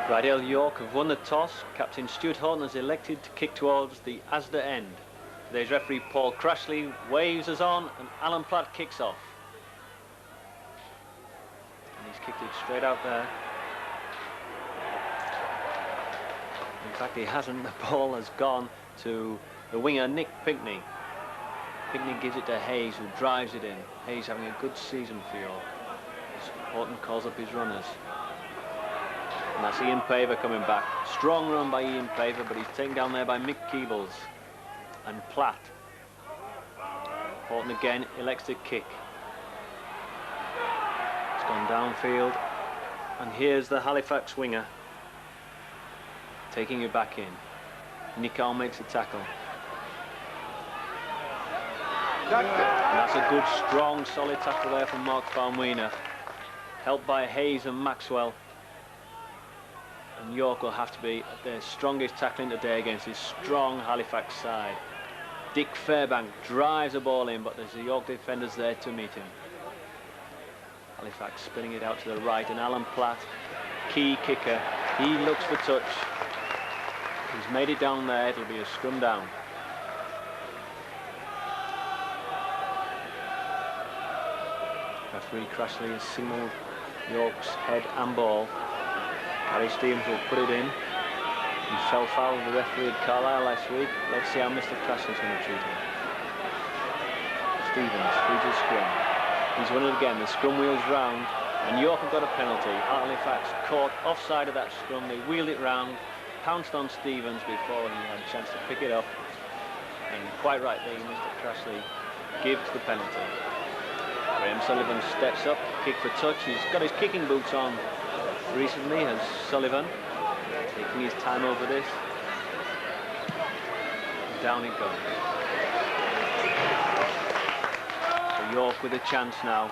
Rydell York have won the toss. Captain Stuart Horton has elected to kick towards the Asda end. Today's referee Paul Crashley waves us on and Alan Platt kicks off. And he's kicked it straight out there. In fact, he hasn't. The ball has gone to the winger Nick Pinkney. Pinkney gives it to Hayes, who drives it in. Hayes having a good season for York. Horton calls up his runners. And that's Ian Paver coming back. Strong run by Ian Paver, but he's taken down there by Mick Keebles and Platt. Horton again elects to kick. It's gone downfield. And here's the Halifax winger taking it back in. Nicol makes a tackle. And that's a good, strong, solid tackle there from Mark Farmwiener. Helped by Hayes and Maxwell. And York will have to be at their strongest tackling today against this strong Halifax side. Dick Fairbank drives the ball in, but there's the York defenders there to meet him. Halifax spinning it out to the right, and Alan Platt, key kicker, he looks for touch. He's made it down there, it'll be a scrum down. Referee Crashley has signalled York's head and ball. Harry Stevens will put it in. He fell foul of the referee at Carlisle last week. Let's see how Mr. Crashley's going to treat him. Stevens, free to scrum. He's won it again. The scrum wheels round, and York have got a penalty. Halifax caught offside of that scrum. They wheeled it round, pounced on Stevens before he had a chance to pick it up. And quite rightly, Mr. Crashley gives the penalty. Graham Sullivan steps up, kick for touch. He's got his kicking boots on recently, has Sullivan, taking his time over this. Down it goes. So York with a chance now.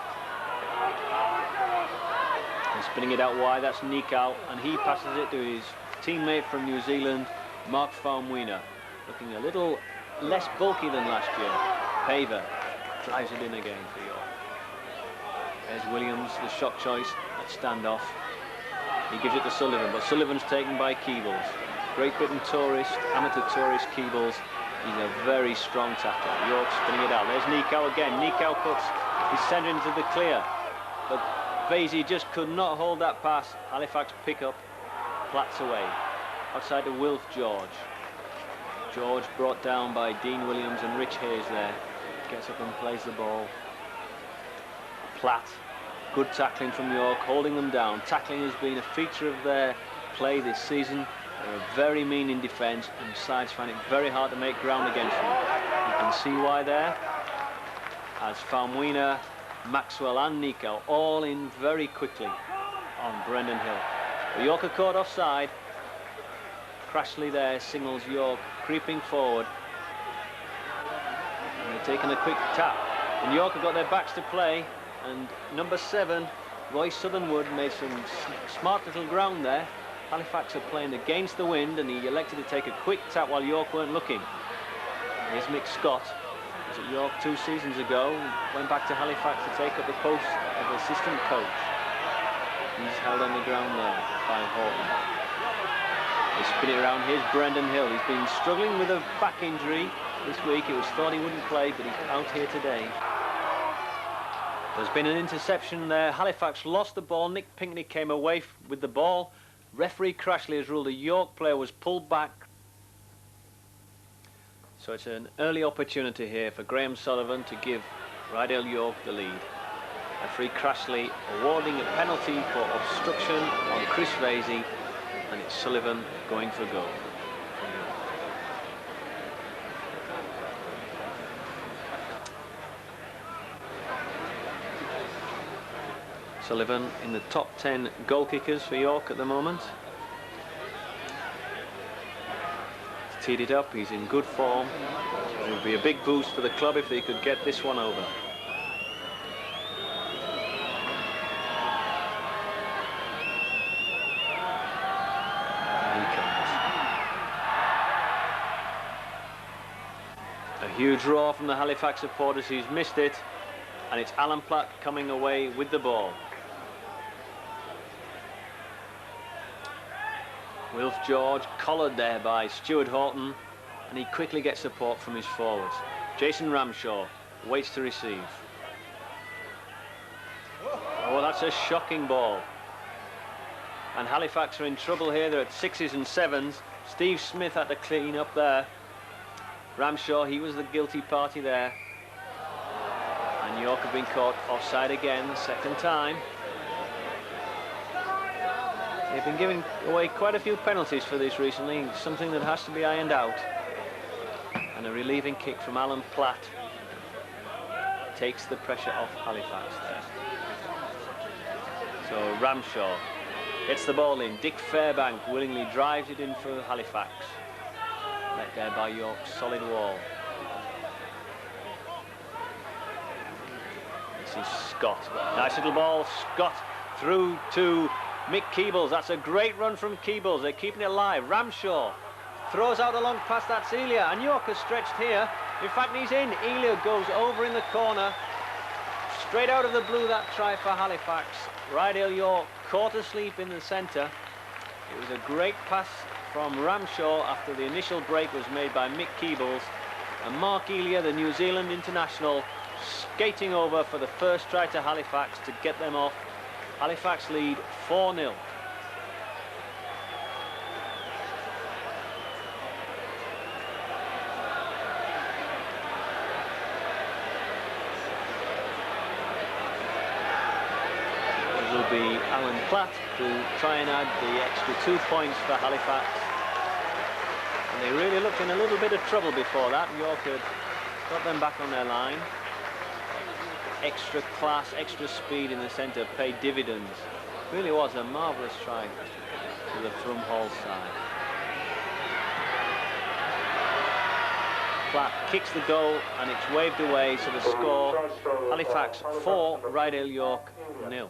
And spinning it out wide, that's Nikau, and he passes it to his teammate from New Zealand, Mark Farmwiener, looking a little less bulky than last year. Paver drives it in again for York. There's Williams, the shot choice at standoff. He gives it to Sullivan, but Sullivan's taken by Keebles. Great Britain tourist, amateur tourist Keebles. He's a very strong tackler. York spinning it out. There's Nikau again. Nikau puts his centre into the clear. But Vasey just could not hold that pass. Halifax pick up. Platt's away. Outside to Wilf George. George brought down by Dean Williams and Rich Hayes there. Gets up and plays the ball. Platt. Good tackling from York, holding them down. Tackling has been a feature of their play this season. They're very mean in defence, and sides find it very hard to make ground against them. You can see why there, as Farmwiener, Maxwell and Nico all in very quickly on Brendan Hill. But York are caught offside. Crashley there signals York creeping forward. And they're taking a quick tap. And York have got their backs to play. And number 7, Roy Southernwood, made some smart little ground there. Halifax are playing against the wind, and he elected to take a quick tap while York weren't looking. Here's Mick Scott. Was at York 2 seasons ago. Went back to Halifax to take up the post of assistant coach. He's held on the ground there by Horton. They spin it around. Here's Brendan Hill. He's been struggling with a back injury this week. It was thought he wouldn't play, but he's out here today. There's been an interception there. Halifax lost the ball. Nick Pinkney came away with the ball. Referee Crashley has ruled a York player was pulled back. So it's an early opportunity here for Graham Sullivan to give Rydell York the lead. Referee Crashley awarding a penalty for obstruction on Chris Vasey, and it's Sullivan going for goal. Sullivan in the top 10 goal kickers for York at the moment. He's teed it up, he's in good form. It would be a big boost for the club if they could get this one over. And he comes. A huge roar from the Halifax supporters who's missed it, and it's Alan Platt coming away with the ball. Wilf George collared there by Stuart Horton, and he quickly gets support from his forwards. Jason Ramshaw waits to receive. Oh, that's a shocking ball. And Halifax are in trouble here. They're at 6s and 7s. Steve Smith had to clean up there. Ramshaw, he was the guilty party there. And York have been caught offside again, the second time. They've been giving away quite a few penalties for this recently, something that has to be ironed out. And a relieving kick from Alan Platt takes the pressure off Halifax there. So Ramshaw gets the ball in. Dick Fairbank willingly drives it in for Halifax. Let there by York's solid wall. This is Scott. Nice little ball. Scott through to Mick Keebles. That's a great run from Keebles. They're keeping it alive. Ramshaw throws out a long pass. That's Elia. And York is stretched here. In fact, he's in. Elia goes over in the corner. Straight out of the blue, that try for Halifax. Rydell York caught asleep in the centre. It was a great pass from Ramshaw after the initial break was made by Mick Keebles. And Mark Elia, the New Zealand international, skating over for the first try to Halifax to get them off. Halifax lead 4-0. It will be Alan Platt to try and add the extra 2 points for Halifax. And they really looked in a little bit of trouble before that. York had got them back on their line. Extra class, extra speed in the centre paid dividends. Really was a marvellous try to the Frum Hall side. Platt kicks the goal and it's waved away, so the score, Halifax 4, Rydell York 0.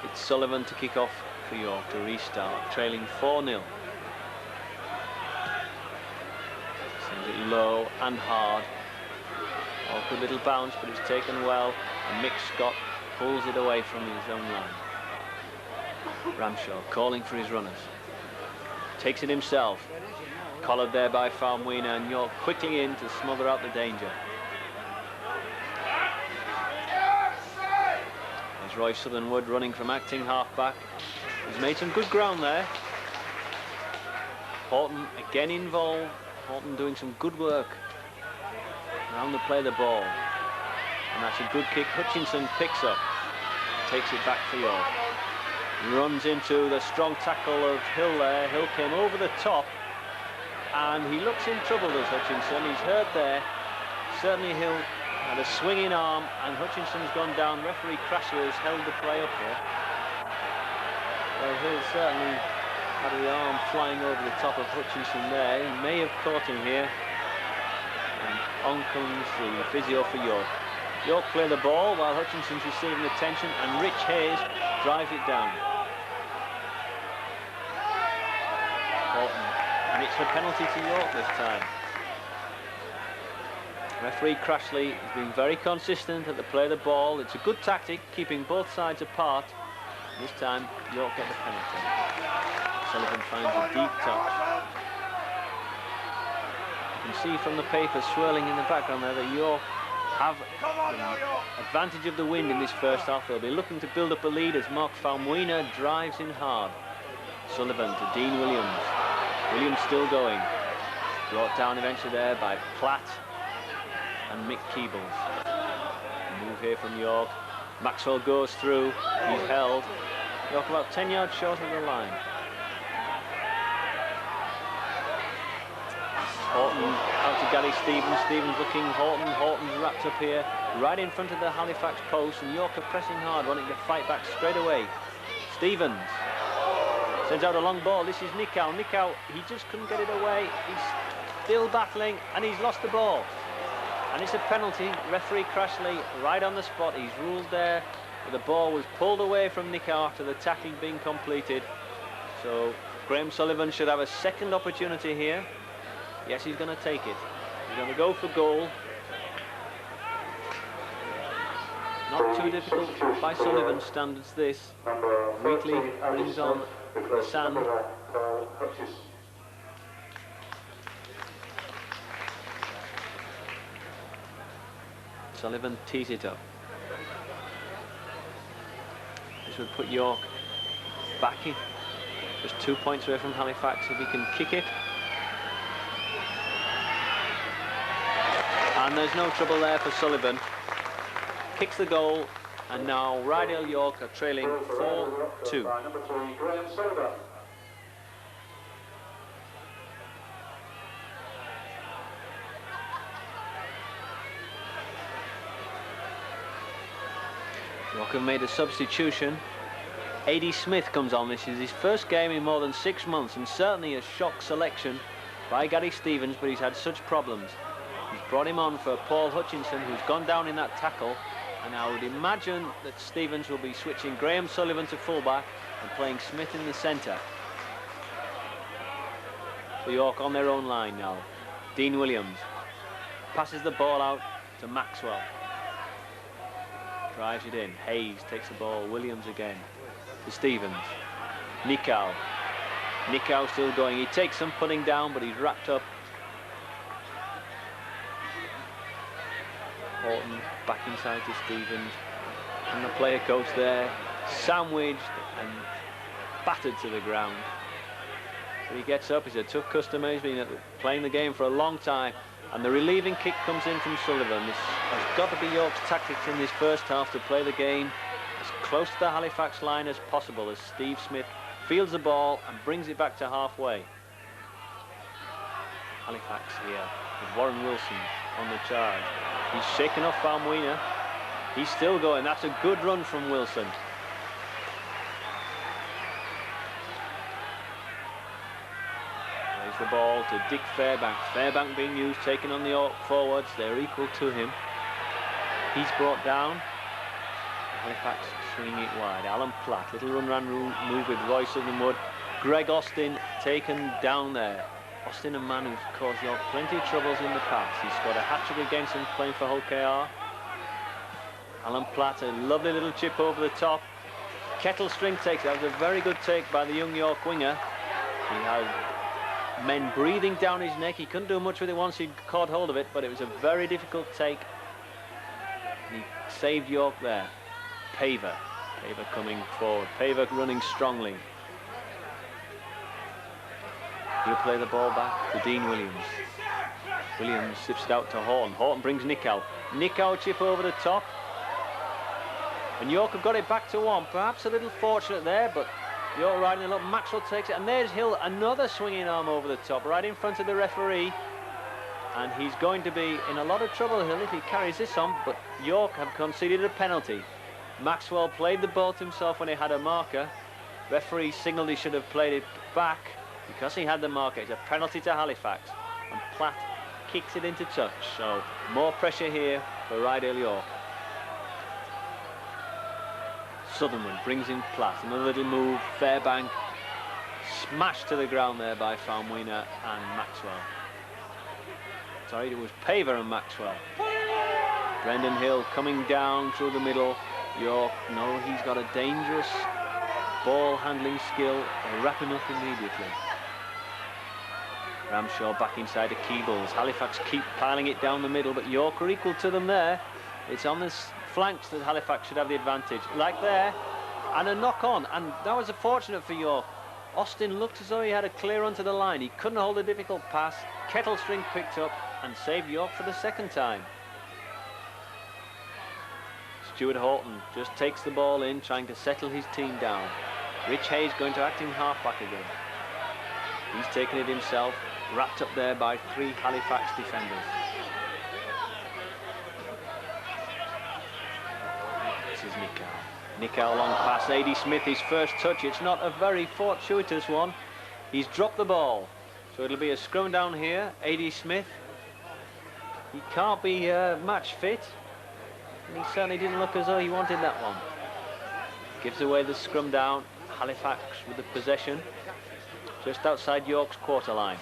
It's Sullivan to kick off for York to restart, trailing 4-0. Sends it low and hard. Awkward little bounce, but it's taken well, and Mick Scott pulls it away from his own line. Ramshaw calling for his runners. Takes it himself. Collared there by Faumuina, and York quickly in to smother out the danger. There's Roy Southernwood running from acting half-back. He's made some good ground there. Horton again involved. Horton doing some good work around the play of the ball. And that's a good kick. Hutchinson picks up. Takes it back for York. Runs into the strong tackle of Hill there. Hill came over the top. And he looks in trouble, does Hutchinson. He's hurt there. Certainly Hill had a swinging arm. And Hutchinson's gone down. Referee Crasher has held the play up here. Well, Hill certainly had the arm flying over the top of Hutchinson there. He may have caught him here. And on comes the physio for York. York play the ball while Hutchinson's receiving attention, and Rich Hayes drives it down. Horton, and it's a penalty to York this time. Referee Crashley has been very consistent at the play of the ball. It's a good tactic, keeping both sides apart. This time, York get the penalty. Sullivan finds a deep touch. You can see from the paper swirling in the background there that York have the advantage of the wind in this first half. They'll be looking to build up a lead as Mark Faumuina drives in hard. Sullivan to Dean Williams. Williams still going. Brought down eventually there by Platt and Mick Keebles. Move here from York. Maxwell goes through. He's held. York about 10 yards short of the line. Horton out to Gary Stevens. Stevens looking. Horton's wrapped up here, right in front of the Halifax post, and York are pressing hard, wanting to fight back straight away. Stevens sends out a long ball. This is Nicow. Nicow, he just couldn't get it away. He's still battling, and he's lost the ball. And it's a penalty. Referee Crashley right on the spot. He's ruled there. The ball was pulled away from Nicow after the tackle being completed. So Graham Sullivan should have a second opportunity here. Yes, he's going to take it. He's going to go for goal. Not too difficult by Sullivan standards this. Wheatley brings on the sand. Sullivan tees it up. This would put York back in. Just 2 points away from Halifax if he can kick it. And there's no trouble there for Sullivan. Kicks the goal, and now Rydal York are trailing 4-2. York have made a substitution. A.D. Smith comes on. This is his first game in more than 6 months, and certainly a shock selection by Gary Stevens, but he's had such problems. He's brought him on for Paul Hutchinson, who's gone down in that tackle, and I would imagine that Stevens will be switching Graham Sullivan to fullback and playing Smith in the centre. So York on their own line now. Dean Williams passes the ball out to Maxwell. Drives it in. Hayes takes the ball. Williams again to Stevens. Nikau. Nikau still going. He takes some putting down, but he's wrapped up. Horton back inside to Stevens. And the player coach there, sandwiched and battered to the ground. But he gets up. He's a tough customer. He's been playing the game for a long time. And the relieving kick comes in from Sullivan. This has got to be York's tactics in this first half, to play the game as close to the Halifax line as possible, as Steve Smith fields the ball and brings it back to halfway. Halifax here with Warren Wilson on the charge. He's shaken off Faumuina. He's still going. That's a good run from Wilson. The ball to Dick Fairbank. Fairbank being used, taken on the York forwards. They're equal to him. He's brought down. Halifax swinging it wide. Alan Platt, little run move with Roy Southernwood. Greg Austin taken down there. Austin, a man who's caused York plenty of troubles in the past. He's scored a hat-trick against him playing for Hull KR. Alan Platt, a lovely little chip over the top. Kettlestring takes it. That was a very good take by the young York winger. He had men breathing down his neck. He couldn't do much with it once he caught hold of it, but it was a very difficult take. And he saved York there. Paver coming forward. Paver running strongly. He'll play the ball back to Dean Williams. Williams sips it out to Horton. Horton brings Nikau. Nikau chip over the top. And York have got it back to one. Perhaps a little fortunate there, but York riding a lot. Maxwell takes it, and there's Hill, another swinging arm over the top, right in front of the referee. And he's going to be in a lot of trouble, Hill, if he carries this on, but York have conceded a penalty. Maxwell played the ball to himself when he had a marker. Referee signalled he should have played it back because he had the marker. It's a penalty to Halifax, and Platt kicks it into touch. So more pressure here for Rydal York. Southernwood brings in Platt. Another little move. Fairbank smashed to the ground there by Faumuina and Maxwell. Sorry, it was Paver and Maxwell. Brendan Hill coming down through the middle. York, no, he's got a dangerous ball handling skill. They're wrapping up immediately. Ramshaw back inside the Keebles. Halifax keep piling it down the middle, but York are equal to them there. It's on this flanks that Halifax should have the advantage. Like there, and a knock on, and that was fortunate for York. Austin looked as though he had a clear onto the line. He couldn't hold a difficult pass. Kettlestring picked up and saved York for the second time. Stuart Horton just takes the ball in, trying to settle his team down. Rich Hayes going to act in half-back again. He's taken it himself, wrapped up there by 3 Halifax defenders. This is Nikau. Nikau long pass. A.D. Smith, his first touch. It's not a very fortuitous one. He's dropped the ball. So it'll be a scrum down here. A.D. Smith. He can't be match fit. And he certainly didn't look as though he wanted that one. Gives away the scrum down. Halifax with the possession. Just outside York's quarter line.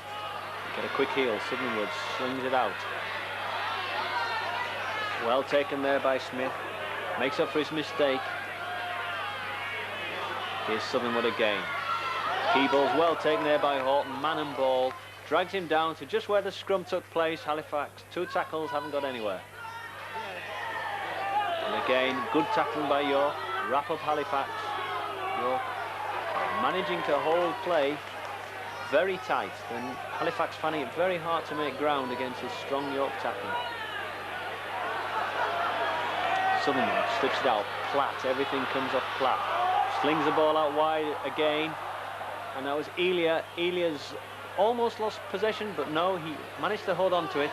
Get a quick heel. Southernwood swings it out. Well taken there by Smith. Makes up for his mistake. Here's Southernwood again. Key ball's well taken there by Horton. Man and ball. Drags him down to just where the scrum took place. Halifax, 2 tackles, haven't got anywhere. And again, good tackling by York. Wrap up Halifax. York managing to hold play very tight. And Halifax finding it very hard to make ground against his strong York tackling. Southernwood slips it out. Platt, everything comes off Platt. Slings the ball out wide again. And that was Elia. Elia's almost lost possession, but no, he managed to hold on to it.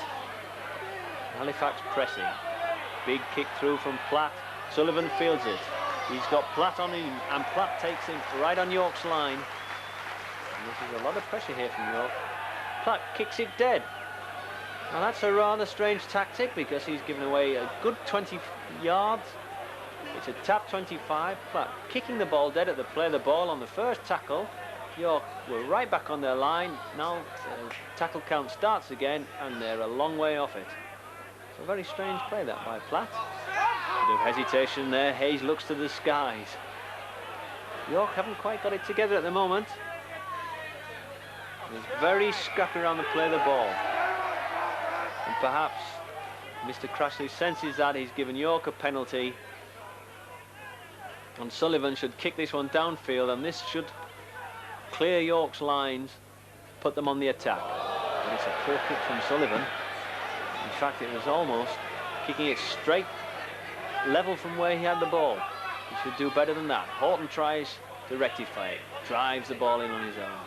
Halifax pressing. Big kick through from Platt. Sullivan fields it. He's got Platt on him, and Platt takes him right on York's line. And this is a lot of pressure here from York. Platt kicks it dead. Now that's a rather strange tactic, because he's given away a good 20 yards. It's a tap 25. Platt kicking the ball dead at the play of the ball on the first tackle. York were right back on their line. Now the tackle count starts again, and they're a long way off it. It's a very strange play that by Platt. A bit of hesitation there. Hayes looks to the skies. York haven't quite got it together at the moment. It's very scrappy around the play of the ball. And perhaps Mr. Crashley senses that. He's given York a penalty. And Sullivan should kick this one downfield, and this should clear York's lines, put them on the attack. But it's a poor kick from Sullivan. In fact, it was almost kicking it straight level from where he had the ball. He should do better than that. Horton tries to rectify it, drives the ball in on his own.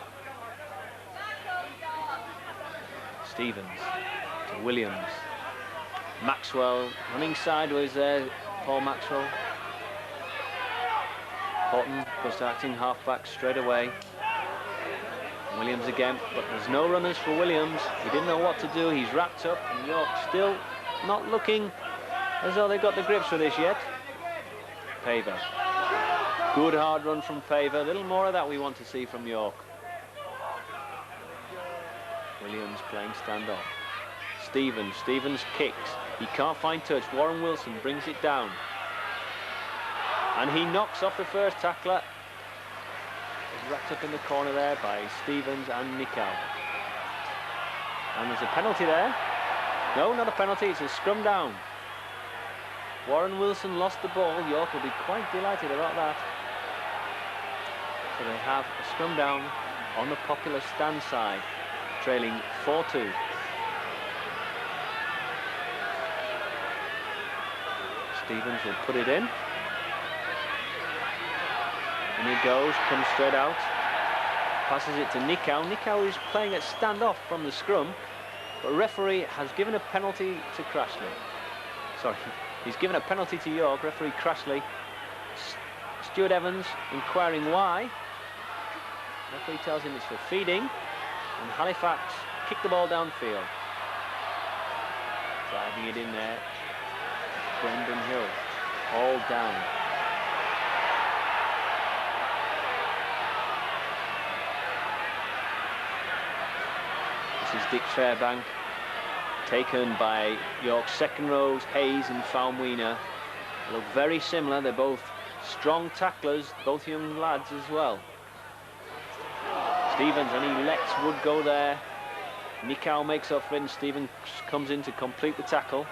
Stevens to Williams. Maxwell running sideways there, Paul Maxwell. Horton goes to acting halfback straight away. Williams again, but there's no runners for Williams. He didn't know what to do. He's wrapped up, and York still not looking as though they've got the grips for this yet. Paver. Good hard run from Paver. A little more of that we want to see from York. Williams playing standoff. Stevens kicks. He can't find touch. Warren Wilson brings it down. And he knocks off the first tackler. He's wrapped up in the corner there by Stevens and Nichow. And there's a penalty there. No, not a penalty. It's a scrum down. Warren Wilson lost the ball. York will be quite delighted about that. So they have a scrum down on the popular stand side, trailing 4-2. Stevens will put it in. And he goes, comes straight out. Passes it to Nichow. Nichow is playing at standoff from the scrum, but referee has given a penalty to Crashley. Sorry, he's given a penalty to York. Referee Crashley. Stuart Evans inquiring why. Referee tells him it's for feeding, and Halifax kick the ball downfield. Driving it in there. Brendan Hill, all down. This is Dick Fairbank, taken by York's second rows, Hayes and Faumweena. Look very similar. They're both strong tacklers, both young lads as well. Stevens, and he lets Wood go there. Nichow makes up for it, and Stevens comes in to complete the tackle.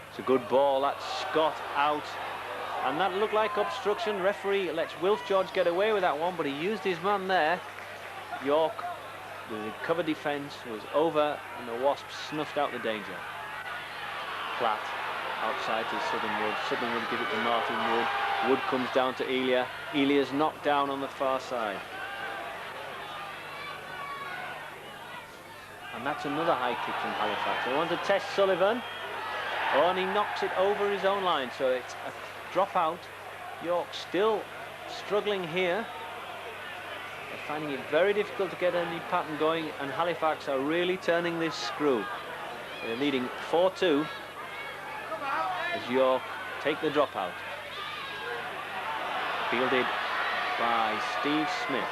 It's a good ball. That's Scott out, and that looked like obstruction. Referee lets Wilf George get away with that one, but he used his man there. York, the cover defence was over, and the Wasps snuffed out the danger. Platt outside to Southernwood. Southernwood give it to Martin Wood. Wood comes down to Elia. Elia's knocked down on the far side. And that's another high kick from Halifax. They want to test Sullivan. Oh, and he knocks it over his own line, so it's a drop out. York still struggling here. They're finding it very difficult to get any pattern going, and Halifax are really turning this screw. They're leading 4-2 as York take the drop out. Fielded by Steve Smith,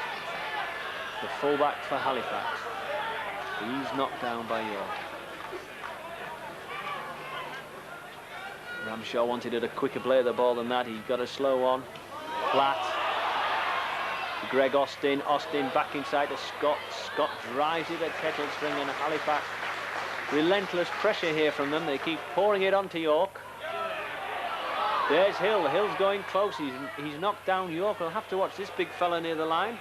the fullback for Halifax. He's knocked down by York. Ramshaw wanted a quicker play of the ball than that. He got a slow one. Platt. Greg Austin. Austin back inside to Scott. Scott drives it at Kettlestring, and Halifax. Relentless pressure here from them. They keep pouring it onto York. There's Hill. Hill's going close. He's knocked down York. We'll have to watch this big fella near the line.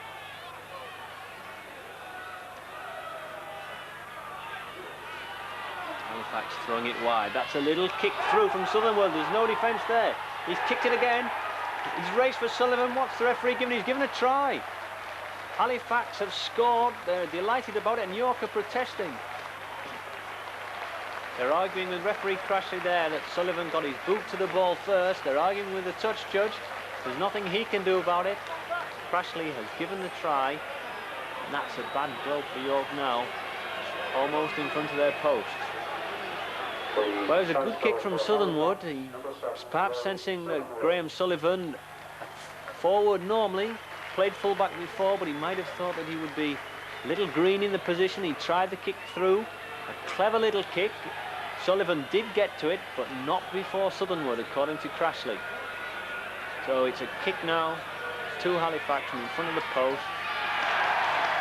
Halifax throwing it wide. That's a little kick through from Southernwood. There's no defence there. He's kicked it again. He's raced for Sullivan. What's the referee giving? He's given a try. Halifax have scored. They're delighted about it, and York are protesting. They're arguing with referee Crashley there that Sullivan got his boot to the ball first. They're arguing with the touch judge. There's nothing he can do about it. Crashley has given the try, and that's a bad blow for York now. Almost in front of their post. Well, it was a good kick from Southernwood. He's perhaps sensing that Graham Sullivan, forward normally, played full-back before, but he might have thought that he would be a little green in the position. He tried the kick through. A clever little kick. Sullivan did get to it, but not before Southernwood, according to Crashley. So it's a kick now to Halifax from in front of the post.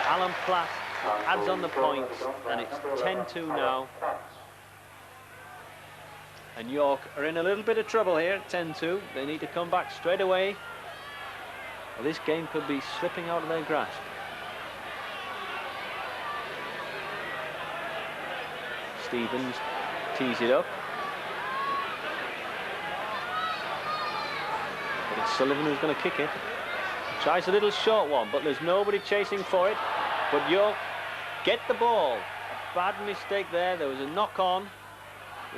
Alan Platt adds on the points, and it's 10-2 now. And York are in a little bit of trouble here at 10-2. They need to come back straight away, or this game could be slipping out of their grasp. Stevens tees it up. But it's Sullivan who's going to kick it. Tries a little short one, but there's nobody chasing for it. But York get the ball. A bad mistake there. There was a knock-on.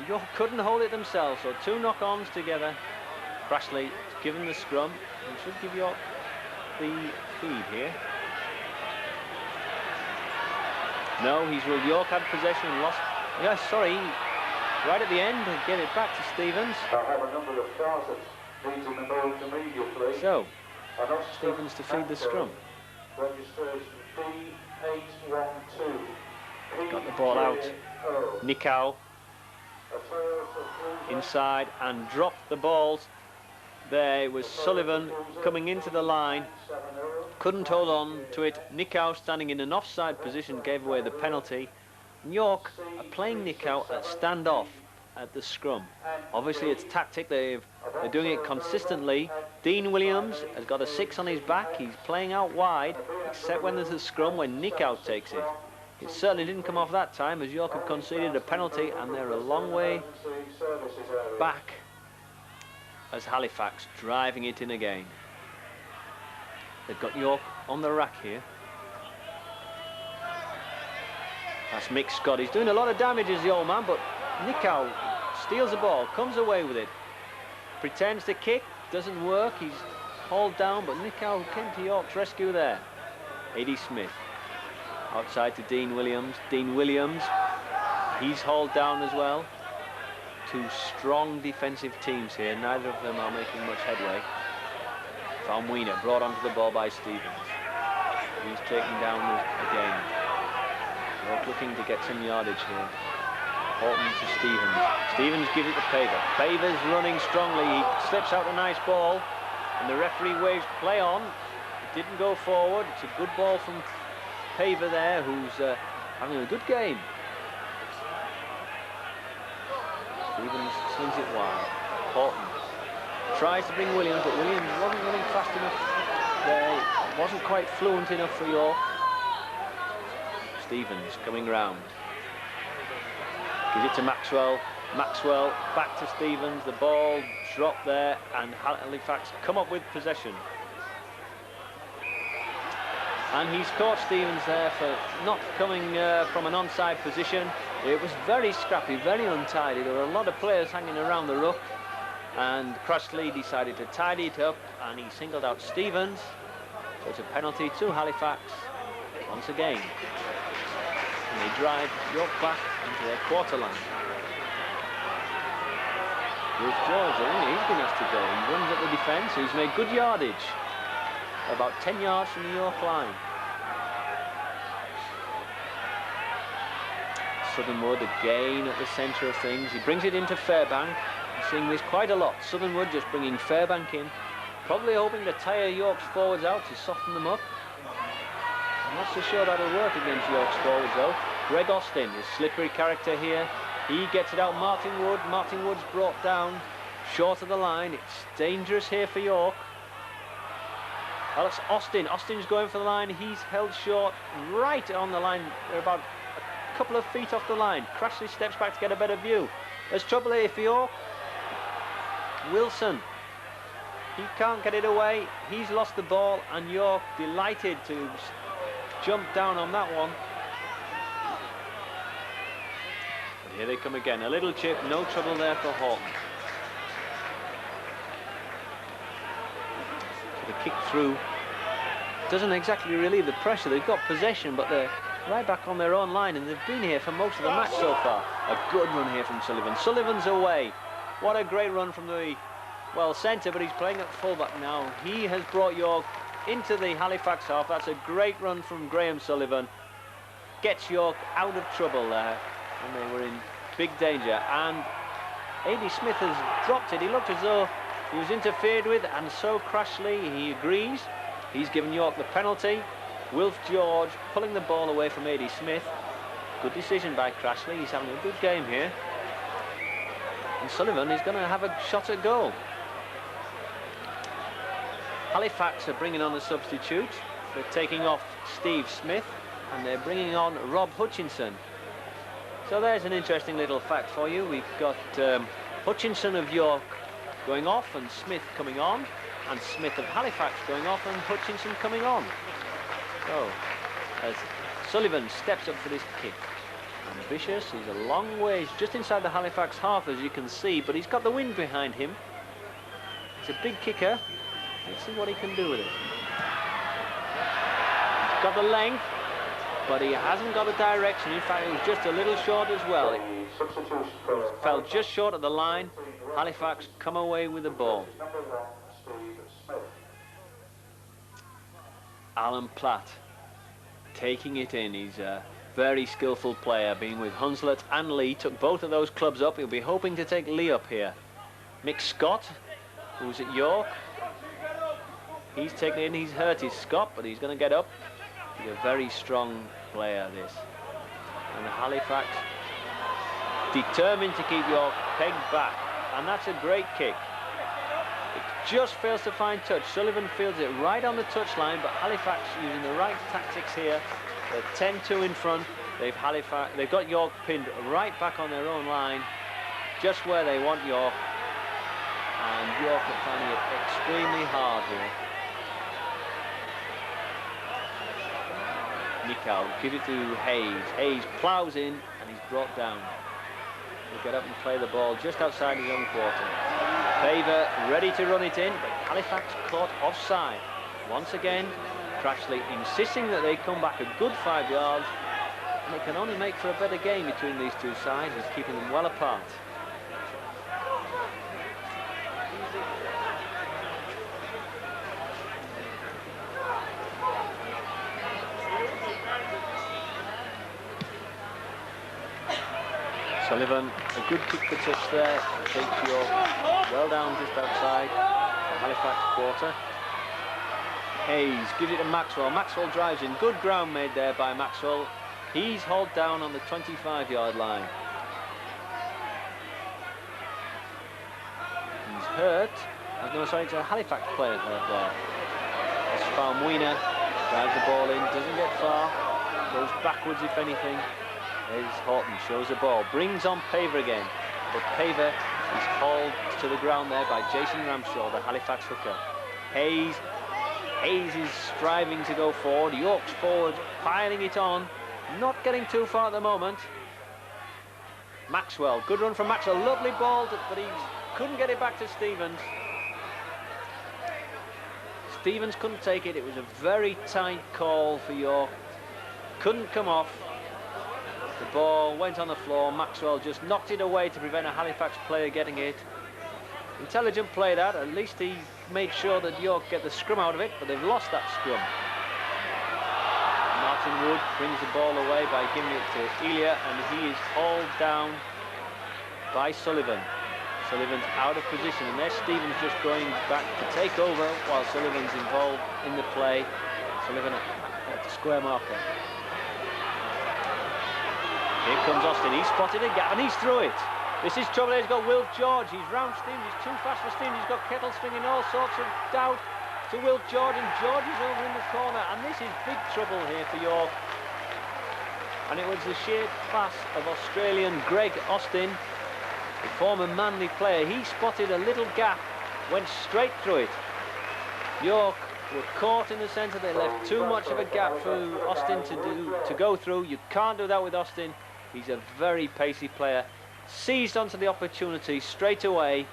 York couldn't hold it themselves, so two knock-ons together. Crashley has given the scrum. He should give York the feed here. No, he's ruled York had possession and lost. Yeah, sorry, right at the end, get it back to Stevens. I have a number of cars that needs in the remedial, please. So, Stevens to feed the scrum. Registration D812. Got the ball out. Nikau inside and dropped the balls. There it was Sullivan coming into the line. Couldn't hold on to it. Nikau standing in an offside position gave away the penalty. York are playing Nikau at standoff at the scrum. Obviously it's tactic, they're doing it consistently. Dean Williams has got a 6 on his back. He's playing out wide, except when there's a scrum when Nikau takes it. It certainly didn't come off that time, as York have conceded a penalty, and they're a long way back as Halifax driving it in again. They've got York on the rack here. That's Mick Scott. He's doing a lot of damage as the old man, but Nikau steals the ball, comes away with it, pretends to kick, doesn't work. He's hauled down, but Nikau came to York's rescue there. Eddie Smith outside to Dean Williams. Dean Williams, he's hauled down as well. Two strong defensive teams here. Neither of them are making much headway. Van Wiener brought onto the ball by Stevens. He's taken down again. York looking to get some yardage here. Horton to Stevens. Stevens gives it to Paver. Paver's running strongly. He slips out a nice ball, and the referee waves play on. It didn't go forward. It's a good ball from Paver there, who's having a good game. Stevens slings it wide. Horton tries to bring Williams, but Williams wasn't running fast enough there. Wasn't quite fluent enough for York. Stevens coming round. Gives it to Maxwell. Maxwell back to Stevens. The ball dropped there, and Halifax come up with possession. And he's caught Stevens there for not coming from an onside position. It was very scrappy, very untidy. There were a lot of players hanging around the ruck, and Crossley decided to tidy it up, and he singled out Stevens. So it's a penalty to Halifax once again. And they drive York back into their quarter line. Bruce George, he's been asked to go. He runs at the defence. He's made good yardage, about 10 yards from the York line. Southernwood again at the centre of things. He brings it into Fairbank. seeing this quite a lot. Southernwood just bringing Fairbank in, probably hoping to tire York's forwards out to soften them up. I'm not so sure that'll work against York's forwards though. Greg Austin is slippery character here. He gets it out. Martin Wood. Martin Wood's brought down short of the line. It's dangerous here for York. Well, it's Austin. Austin's going for the line. He's held short right on the line. They're about a couple of feet off the line. Crashley steps back to get a better view. There's trouble here for York. Wilson. He can't get it away. He's lost the ball, and York delighted to jump down on that one. But here they come again. A little chip, no trouble there for Horton. The kick through doesn't exactly relieve the pressure. They've got possession, but they're right back on their own line, and they've been here for most of the match so far. A good run here from Sullivan. Sullivan's away. What a great run from the, well, centre, but he's playing at fullback now. He has brought York into the Halifax half. That's a great run from Graham Sullivan. Gets York out of trouble there, and they were in big danger. And A.D. Smith has dropped it. He looked as though he was interfered with, and so Crashley, he agrees. He's given York the penalty. Wilf George pulling the ball away from A.D. Smith. Good decision by Crashley. He's having a good game here. And Sullivan is going to have a shot at goal. Halifax are bringing on a substitute. They're taking off Steve Smith, and they're bringing on Rob Hutchinson. So there's an interesting little fact for you. We've got Hutchinson of York going off and Smith coming on, and Smith of Halifax going off and Hutchinson coming on. So as Sullivan steps up for this kick, ambitious, he's a long ways just inside the Halifax half, as you can see, but he's got the wind behind him. He's a big kicker. Let's see what he can do with it. He's got the length, but he hasn't got a direction. In fact, it was just a little short as well. It fell just short of the line. Halifax come away with the ball. Alan Platt taking it in. He's a very skillful player, being with Hunslet and Lee. Took both of those clubs up. He'll be hoping to take Lee up here. Mick Scott, who's at York. He's taken it in. He's hurt his Scott, but he's going to get up. He's a very strong player, this. And Halifax determined to keep York pegged back. And that's a great kick. It just fails to find touch. Sullivan fields it right on the touchline, but Halifax using the right tactics here. They're 10-2 in front. They've got York pinned right back on their own line, just where they want York. And York are finding it extremely hard here. Nichow gives it to Hayes. Hayes ploughs in, and he's brought down. He'll get up and play the ball just outside his own quarter. Faver ready to run it in, but Halifax caught offside. Once again, Crashley insisting that they come back a good 5 yards, and it can only make for a better game between these two sides. He's keeping them well apart. Sullivan, a good kick for touch there. Takes York well down just outside the Halifax quarter. Hayes gives it to Maxwell. Maxwell drives in. Good ground made there by Maxwell. He's hauled down on the 25-yard line. He's hurt. No, sorry, it's a Halifax player hurt there. As Farmwina drives the ball in, doesn't get far, goes backwards if anything. There's Horton, shows the ball, brings on Paver again, but Paver is hauled to the ground there by Jason Ramshaw, the Halifax hooker. Hayes is striving to go forward. York's forward, piling it on, not getting too far at the moment. Maxwell, good run from Maxwell, lovely ball, but he couldn't get it back to Stevens. Stevens couldn't take it. It was a very tight call for York. Couldn't come off. The ball went on the floor. Maxwell just knocked it away to prevent a Halifax player getting it. Intelligent play that. At least he made sure that York get the scrum out of it, but they've lost that scrum. Martin Wood brings the ball away by giving it to Elia, and he is hauled down by Sullivan. Sullivan's out of position, and there's Stevens just going back to take over while Sullivan's involved in the play. Sullivan at the square marker. Here comes Austin. He's spotted a gap and he's through it. This is trouble. He's got Will George. He's round Stevens. He's too fast for Stevens. He's got Kettlestring in all sorts of doubt to Will George, and George is over in the corner. And this is big trouble here for York. And it was the sheer class of Australian Greg Austin, the former Manly player. He spotted a little gap, went straight through it. York were caught in the centre. They left too much of a gap for Austin to go through. You can't do that with Austin. He's a very pacey player. Seized onto the opportunity straight away.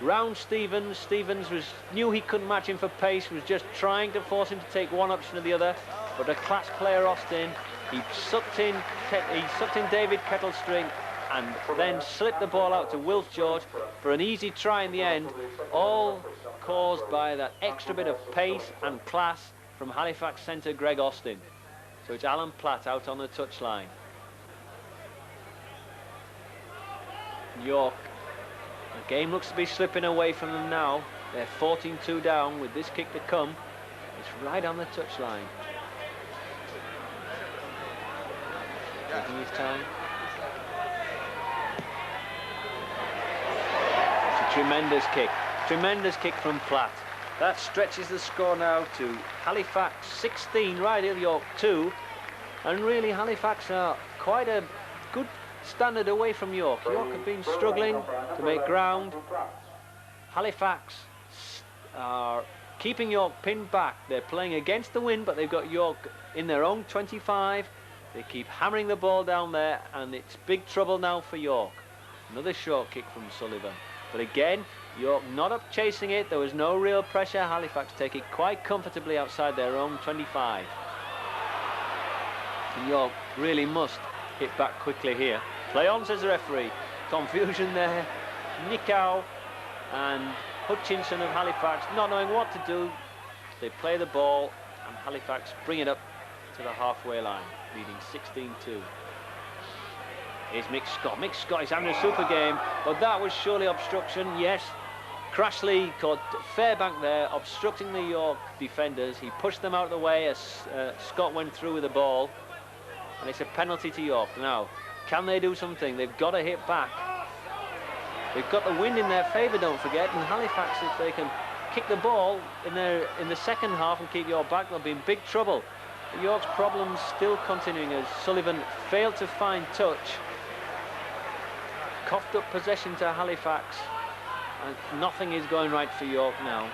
Round Stevens. Stevens knew he couldn't match him for pace, was just trying to force him to take one option or the other. But a class player, Austin, he sucked in David Kettlestring and then slipped the ball out to Will George for an easy try in the end, all caused by that extra bit of pace and class from Halifax centre Greg Austin. So it's Alan Platt out on the touchline. York, the game looks to be slipping away from them now. They're 14-2 down with this kick to come. It's right on the touchline. Taking his time. It's a tremendous kick from Platt. That stretches the score now to Halifax 16, Ryedale York 2. And really Halifax are quite a good standard away from York. York have been struggling to make ground. Halifax are keeping York pinned back. They're playing against the wind, but they've got York in their own 25. They keep hammering the ball down there, and it's big trouble now for York. Another short kick from Sullivan. But again, York not up chasing it. There was no real pressure. Halifax take it quite comfortably outside their own 25. And York really must hit back quickly here. Play on, says the referee. Confusion there. Nicow and Hutchinson of Halifax not knowing what to do. They play the ball, and Halifax bring it up to the halfway line, leading 16-2. Here's Mick Scott. Mick Scott is having a super game, but that was surely obstruction. Yes, Crashley caught Fairbank there, obstructing the York defenders. He pushed them out of the way as Scott went through with the ball, and it's a penalty to York. Now, can they do something? They've got to hit back. They've got the wind in their favour, don't forget, and Halifax, if they can kick the ball in the second half and keep York back, they'll be in big trouble. York's problems still continuing as Sullivan failed to find touch. Coughed up possession to Halifax, and nothing is going right for York now.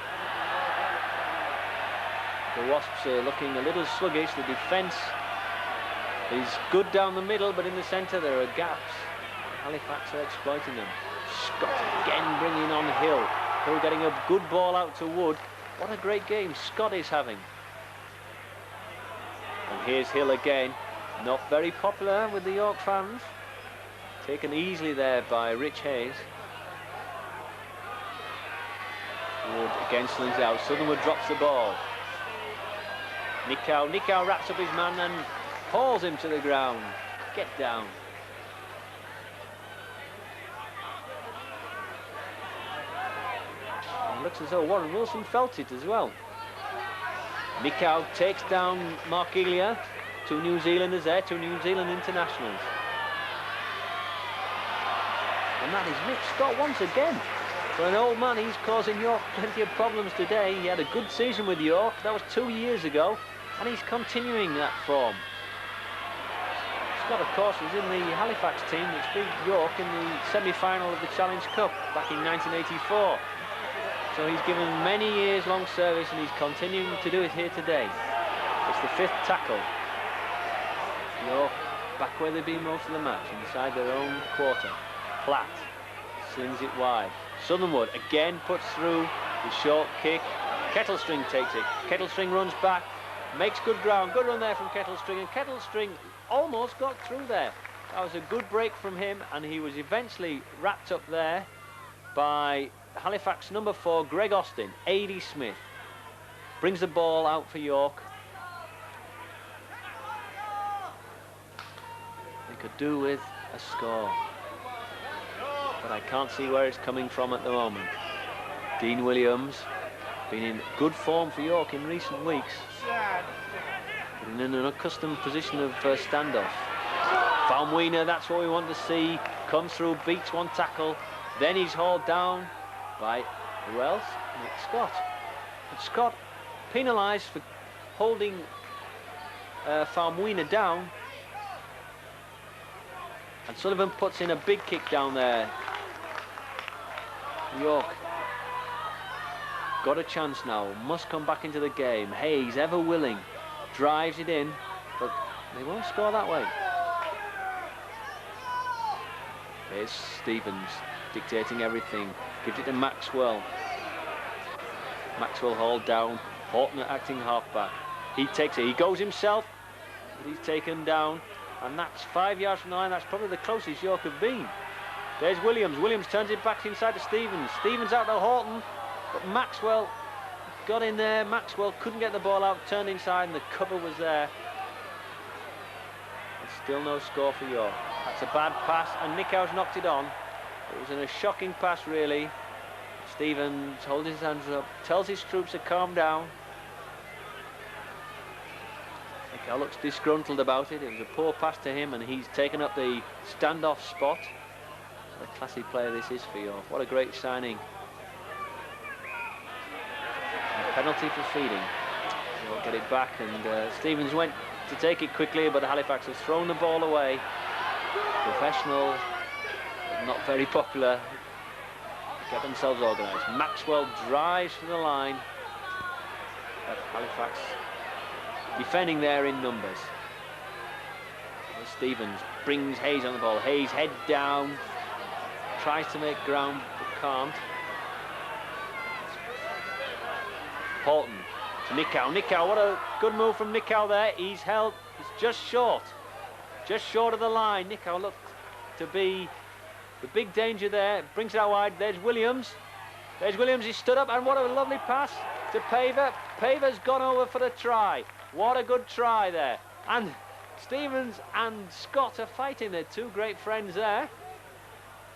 The Wasps are looking a little sluggish. The defence is good down the middle, but in the centre there are gaps. Halifax are exploiting them. Scott again bringing on Hill. Hill getting a good ball out to Wood. What a great game Scott is having. And here's Hill again. Not very popular with the York fans. Taken easily there by Rich Hayes. Wood against Lindsay. Southernwood drops the ball. Nicow wraps up his man and hauls him to the ground. Get down. And looks as though Warren Wilson felt it as well. Nicow takes down Mark Elia. Two New Zealanders there, two New Zealand internationals. And that is Mick Scott once again. For an old man, he's causing York plenty of problems today. He had a good season with York. That was 2 years ago. And he's continuing that form. Scott, of course, was in the Halifax team which beat York in the semi-final of the Challenge Cup back in 1984. So he's given many years long service, and he's continuing to do it here today. It's the 5th tackle. York back where they've been most of the match, inside their own quarter. Platt slings it wide. Southernwood again puts through the short kick. Kettlestring takes it. Kettlestring runs back, makes good ground. Good run there from Kettlestring, and Kettlestring almost got through there. That was a good break from him, and he was eventually wrapped up there by Halifax number 4, Greg Austin. A.D. Smith brings the ball out for York. They could do with a score. but I can't see where it's coming from at the moment. Dean Williams, been in good form for York in recent weeks, but in an unaccustomed position of standoff. Faumuina, that's what we want to see, comes through, beats one tackle, then he's hauled down by, who else? Nick Scott. But Scott penalised for holding Faumuina down, and Sullivan puts in a big kick down there. York got a chance now, must come back into the game. Hayes, ever willing, drives it in, but they won't score that way. Here's Stevens dictating everything, gives it to Maxwell. Maxwell hauled down, Horton acting halfback. He takes it, he goes himself, but he's taken down, and that's 5 yards from the line. That's probably the closest York have been. There's Williams. Williams turns it back inside to Stevens. Stevens out to Horton, but Maxwell got in there. Maxwell couldn't get the ball out, turned inside, and the cover was there. And still no score for York. That's a bad pass, and Nickow's knocked it on. It was a shocking pass, really. Stevens holds his hands up, tells his troops to calm down. Nickow looks disgruntled about it. It was a poor pass to him, and he's taken up the standoff spot. What a classy player this is for York. What a great signing. A penalty for feeding. They won't get it back, and Stevens went to take it quickly, but Halifax has thrown the ball away. Professional, but not very popular. Get themselves organised. Maxwell drives to the line, but Halifax defending there in numbers. And Stevens brings Hayes on the ball. Hayes head down, tries to make ground but can't. Horton to Nickow. Nickow, what a good move from Nickow there. He's held, he's just short of the line. Nickow looked to be the big danger there. Brings it out wide. There's Williams. There's Williams. He stood up, and what a lovely pass to Paver. Paver's gone over for the try. What a good try there. And Stevens and Scott are fighting. They're two great friends there.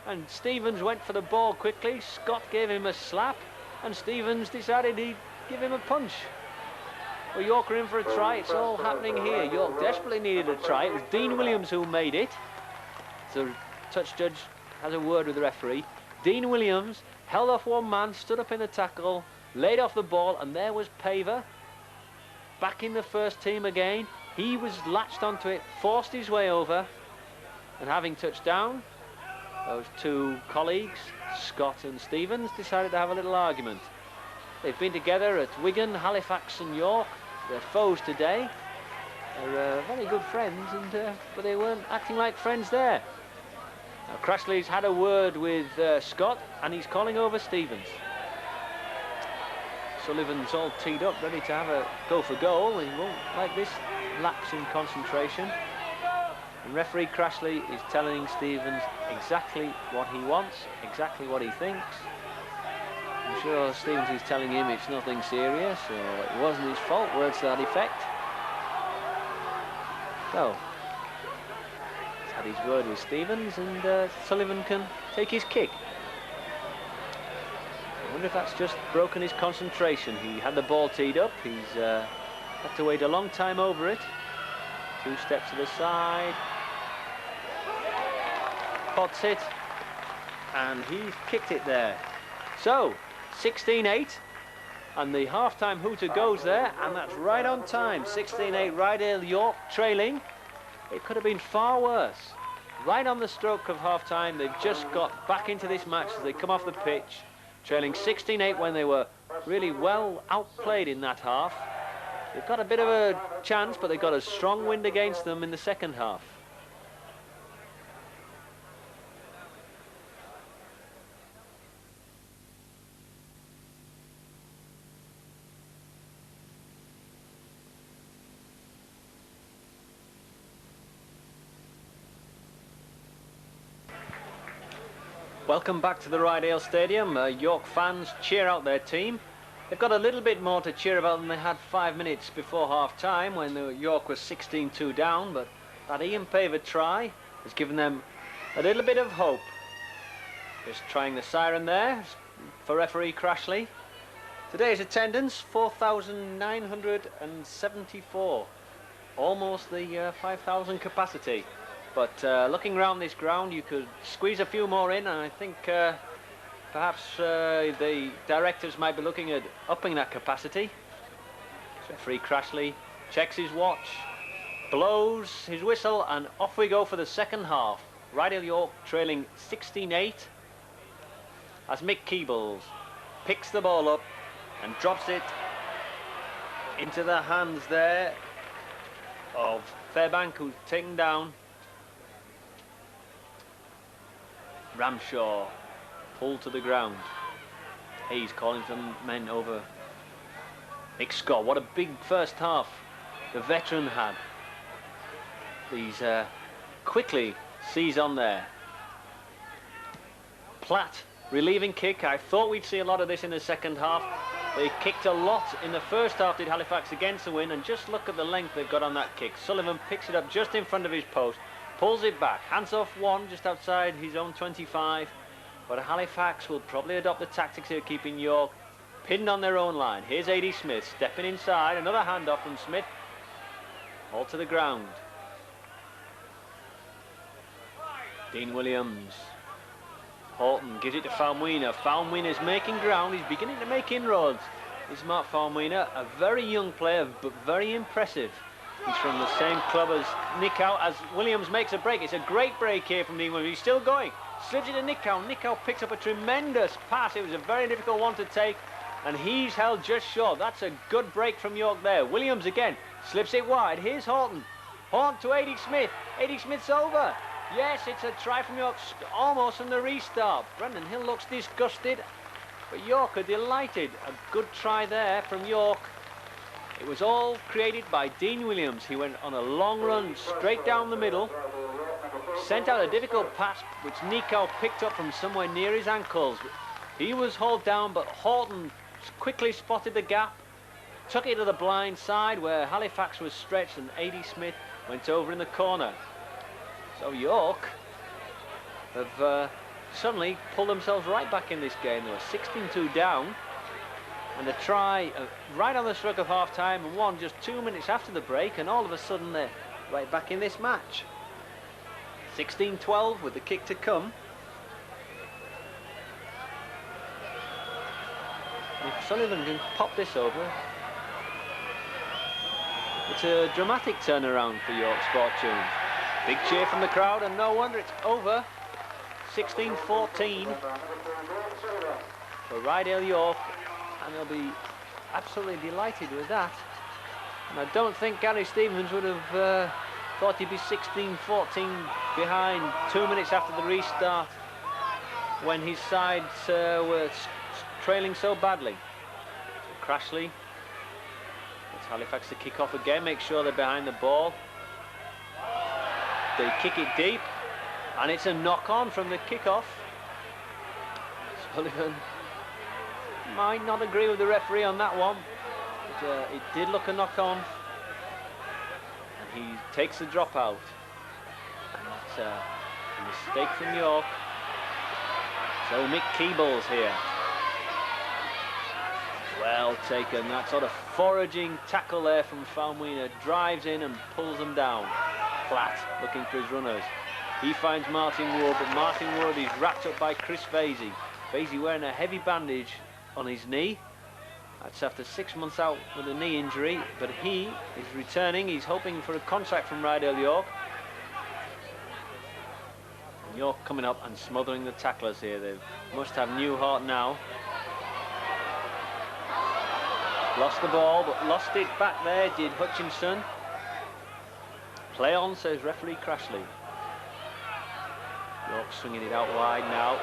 And Stevens went for the ball quickly. Scott gave him a slap, and Stevens decided he'd give him a punch. Well, York are in for a try. It's all happening here. York desperately needed a try. It was Dean Williams who made it. So touch judge has a word with the referee. Dean Williams held off one man, stood up in the tackle, laid off the ball, and there was Paver back in the first team again. He was latched onto it, forced his way over, and having touched down, those two colleagues, Scott and Stevens, decided to have a little argument. They've been together at Wigan, Halifax and York. They're foes today. They're very good friends, and but they weren't acting like friends there. Now Crashley's had a word with Scott, and he's calling over Stevens. Sullivan's all teed up, ready to have a go for goal. He won't like this lapse in concentration. And referee Crashley is telling Stevens exactly what he wants, exactly what he thinks. I'm sure Stevens is telling him it's nothing serious, or it wasn't his fault, words to that effect. So, he's had his word with Stevens, and Sullivan can take his kick. I wonder if that's just broken his concentration. He had the ball teed up, he's had to wait a long time over it. 2 steps to the side. Pots it, and he's kicked it there. So, 16-8, and the half-time hooter goes there, and that's right on time. 16-8, Rydale York trailing. It could have been far worse. Right on the stroke of half-time, they've just got back into this match as they come off the pitch, trailing 16-8 when they were really well outplayed in that half. They've got a bit of a chance, but they've got a strong wind against them in the second half. Welcome back to the Rydale Stadium. York fans cheer out their team. They've got a little bit more to cheer about than they had 5 minutes before half-time when York was 16-2 down, but that Ian Paver try has given them a little bit of hope. Just trying the siren there for referee Crashley. Today's attendance 4,974, almost the 5,000 capacity. But looking around this ground, you could squeeze a few more in, and I think perhaps the directors might be looking at upping that capacity. Referee Crashley checks his watch, blows his whistle, and off we go for the second half. Rydal York trailing 16-8 as Mick Keebles picks the ball up and drops it into the hands there of Fairbank, who's taken down. Ramshaw pulled to the ground. Hayes calling some men over. Nick Scott, what a big first half the veteran had. He's quickly sees on there. Platt relieving kick. I thought we'd see a lot of this in the second half. They kicked a lot in the first half, did Halifax, against the win, and just look at the length they've got on that kick. Sullivan picks it up just in front of his post, pulls it back, hands off one just outside his own 25, but Halifax will probably adopt the tactics here, keeping York pinned on their own line. Here's A.D. Smith stepping inside, another handoff from Smith, all to the ground. Dean Williams. Horton gives it to Faumuina. Faumuina's making ground. He's beginning to make inroads. This is Mark Faumuina, a very young player, but very impressive. He's from the same club as Nick Howe, as Williams makes a break. It's a great break here from Dean Williams. He's still going. Slips it to Nick Howe. Nick Howe picks up a tremendous pass. It was a very difficult one to take, and he's held just short. That's a good break from York there. Williams again slips it wide. Here's Horton. Horton to A.D. Smith. A.D. Smith's over. Yes, it's a try from York, almost from the restart. Brendan Hill looks disgusted, but York are delighted. A good try there from York. It was all created by Dean Williams. He went on a long run straight down the middle, sent out a difficult pass, which Nikau picked up from somewhere near his ankles. He was hauled down, but Horton quickly spotted the gap, took it to the blind side where Halifax was stretched, and A.D. Smith went over in the corner. So York have suddenly pulled themselves right back in this game. They were 16-2 down, and a try right on the stroke of half-time, and one just 2 minutes after the break, and all of a sudden they're right back in this match. 16-12 with the kick to come. If Sullivan can pop this over, it's a dramatic turnaround for York's fortunes. Big cheer from the crowd, and no wonder it's over. 16-14 for Rydal York, and they'll be absolutely delighted with that. And I don't think Gary Stevens would have thought he'd be 16-14 behind 2 minutes after the restart when his sides were trailing so badly. So Crashley, it's Halifax to kick off again, make sure they're behind the ball. They kick it deep, and it's a knock-on from the kick-off. Sullivan might not agree with the referee on that one, but it did look a knock-on, and he takes the drop out. And that's a mistake from York. So Mick Keebles here. Well taken. That sort of foraging tackle there from Faumuina, drives in and pulls them down. Platt looking for his runners. He finds Martin Wood, but Martin Wood is wrapped up by Chris Vasey. Vasey wearing a heavy bandage on his knee. That's after 6 months out with a knee injury, but he is returning. He's hoping for a contract from Rydal York. And York coming up and smothering the tacklers here. They must have Newhart now. Lost the ball, but lost it back there, did Hutchinson. Play on, says referee Crashley. York swinging it out wide now.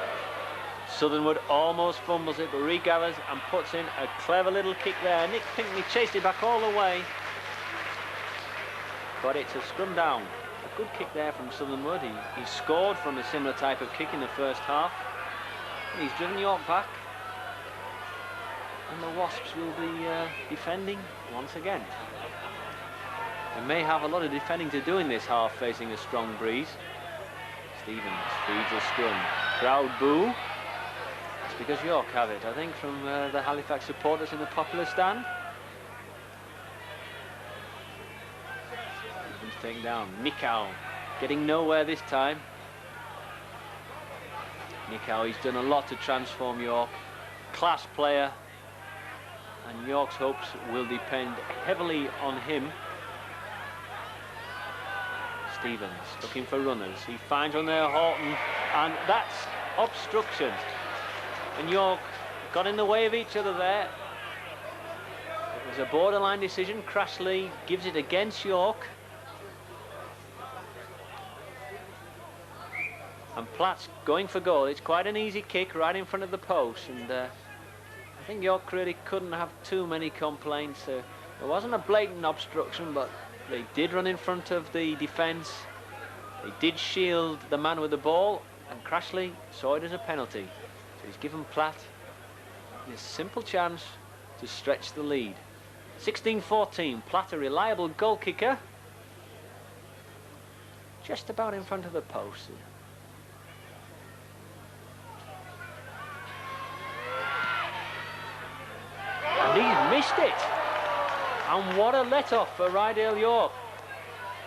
Southernwood almost fumbles it, but regathers and puts in a clever little kick there. Nick Pinkney chased it back all the way, but it's a scrum down. A good kick there from Southernwood. He scored from a similar type of kick in the first half. And he's driven York back, and the Wasps will be defending once again. They may have a lot of defending to do in this half, facing a strong breeze. Stevens feeds a scrum. Crowd boo. It's because York have it, I think, from the Halifax supporters in the popular stand. Stevens taken down. Nikau getting nowhere this time. Nikau, he's done a lot to transform York. Class player. And York's hopes will depend heavily on him. Stevens looking for runners. He finds one there, Horton, and that's obstruction. And York got in the way of each other there. It was a borderline decision. Crashley gives it against York. And Platt's going for goal. It's quite an easy kick right in front of the post, and I think York really couldn't have too many complaints. There wasn't a blatant obstruction, but they did run in front of the defence. They did shield the man with the ball, and Crashley saw it as a penalty. So he's given Platt this simple chance to stretch the lead. 16-14, Platt, a reliable goal kicker. Just about in front of the post. And he's missed it. And what a let-off for Rydale York.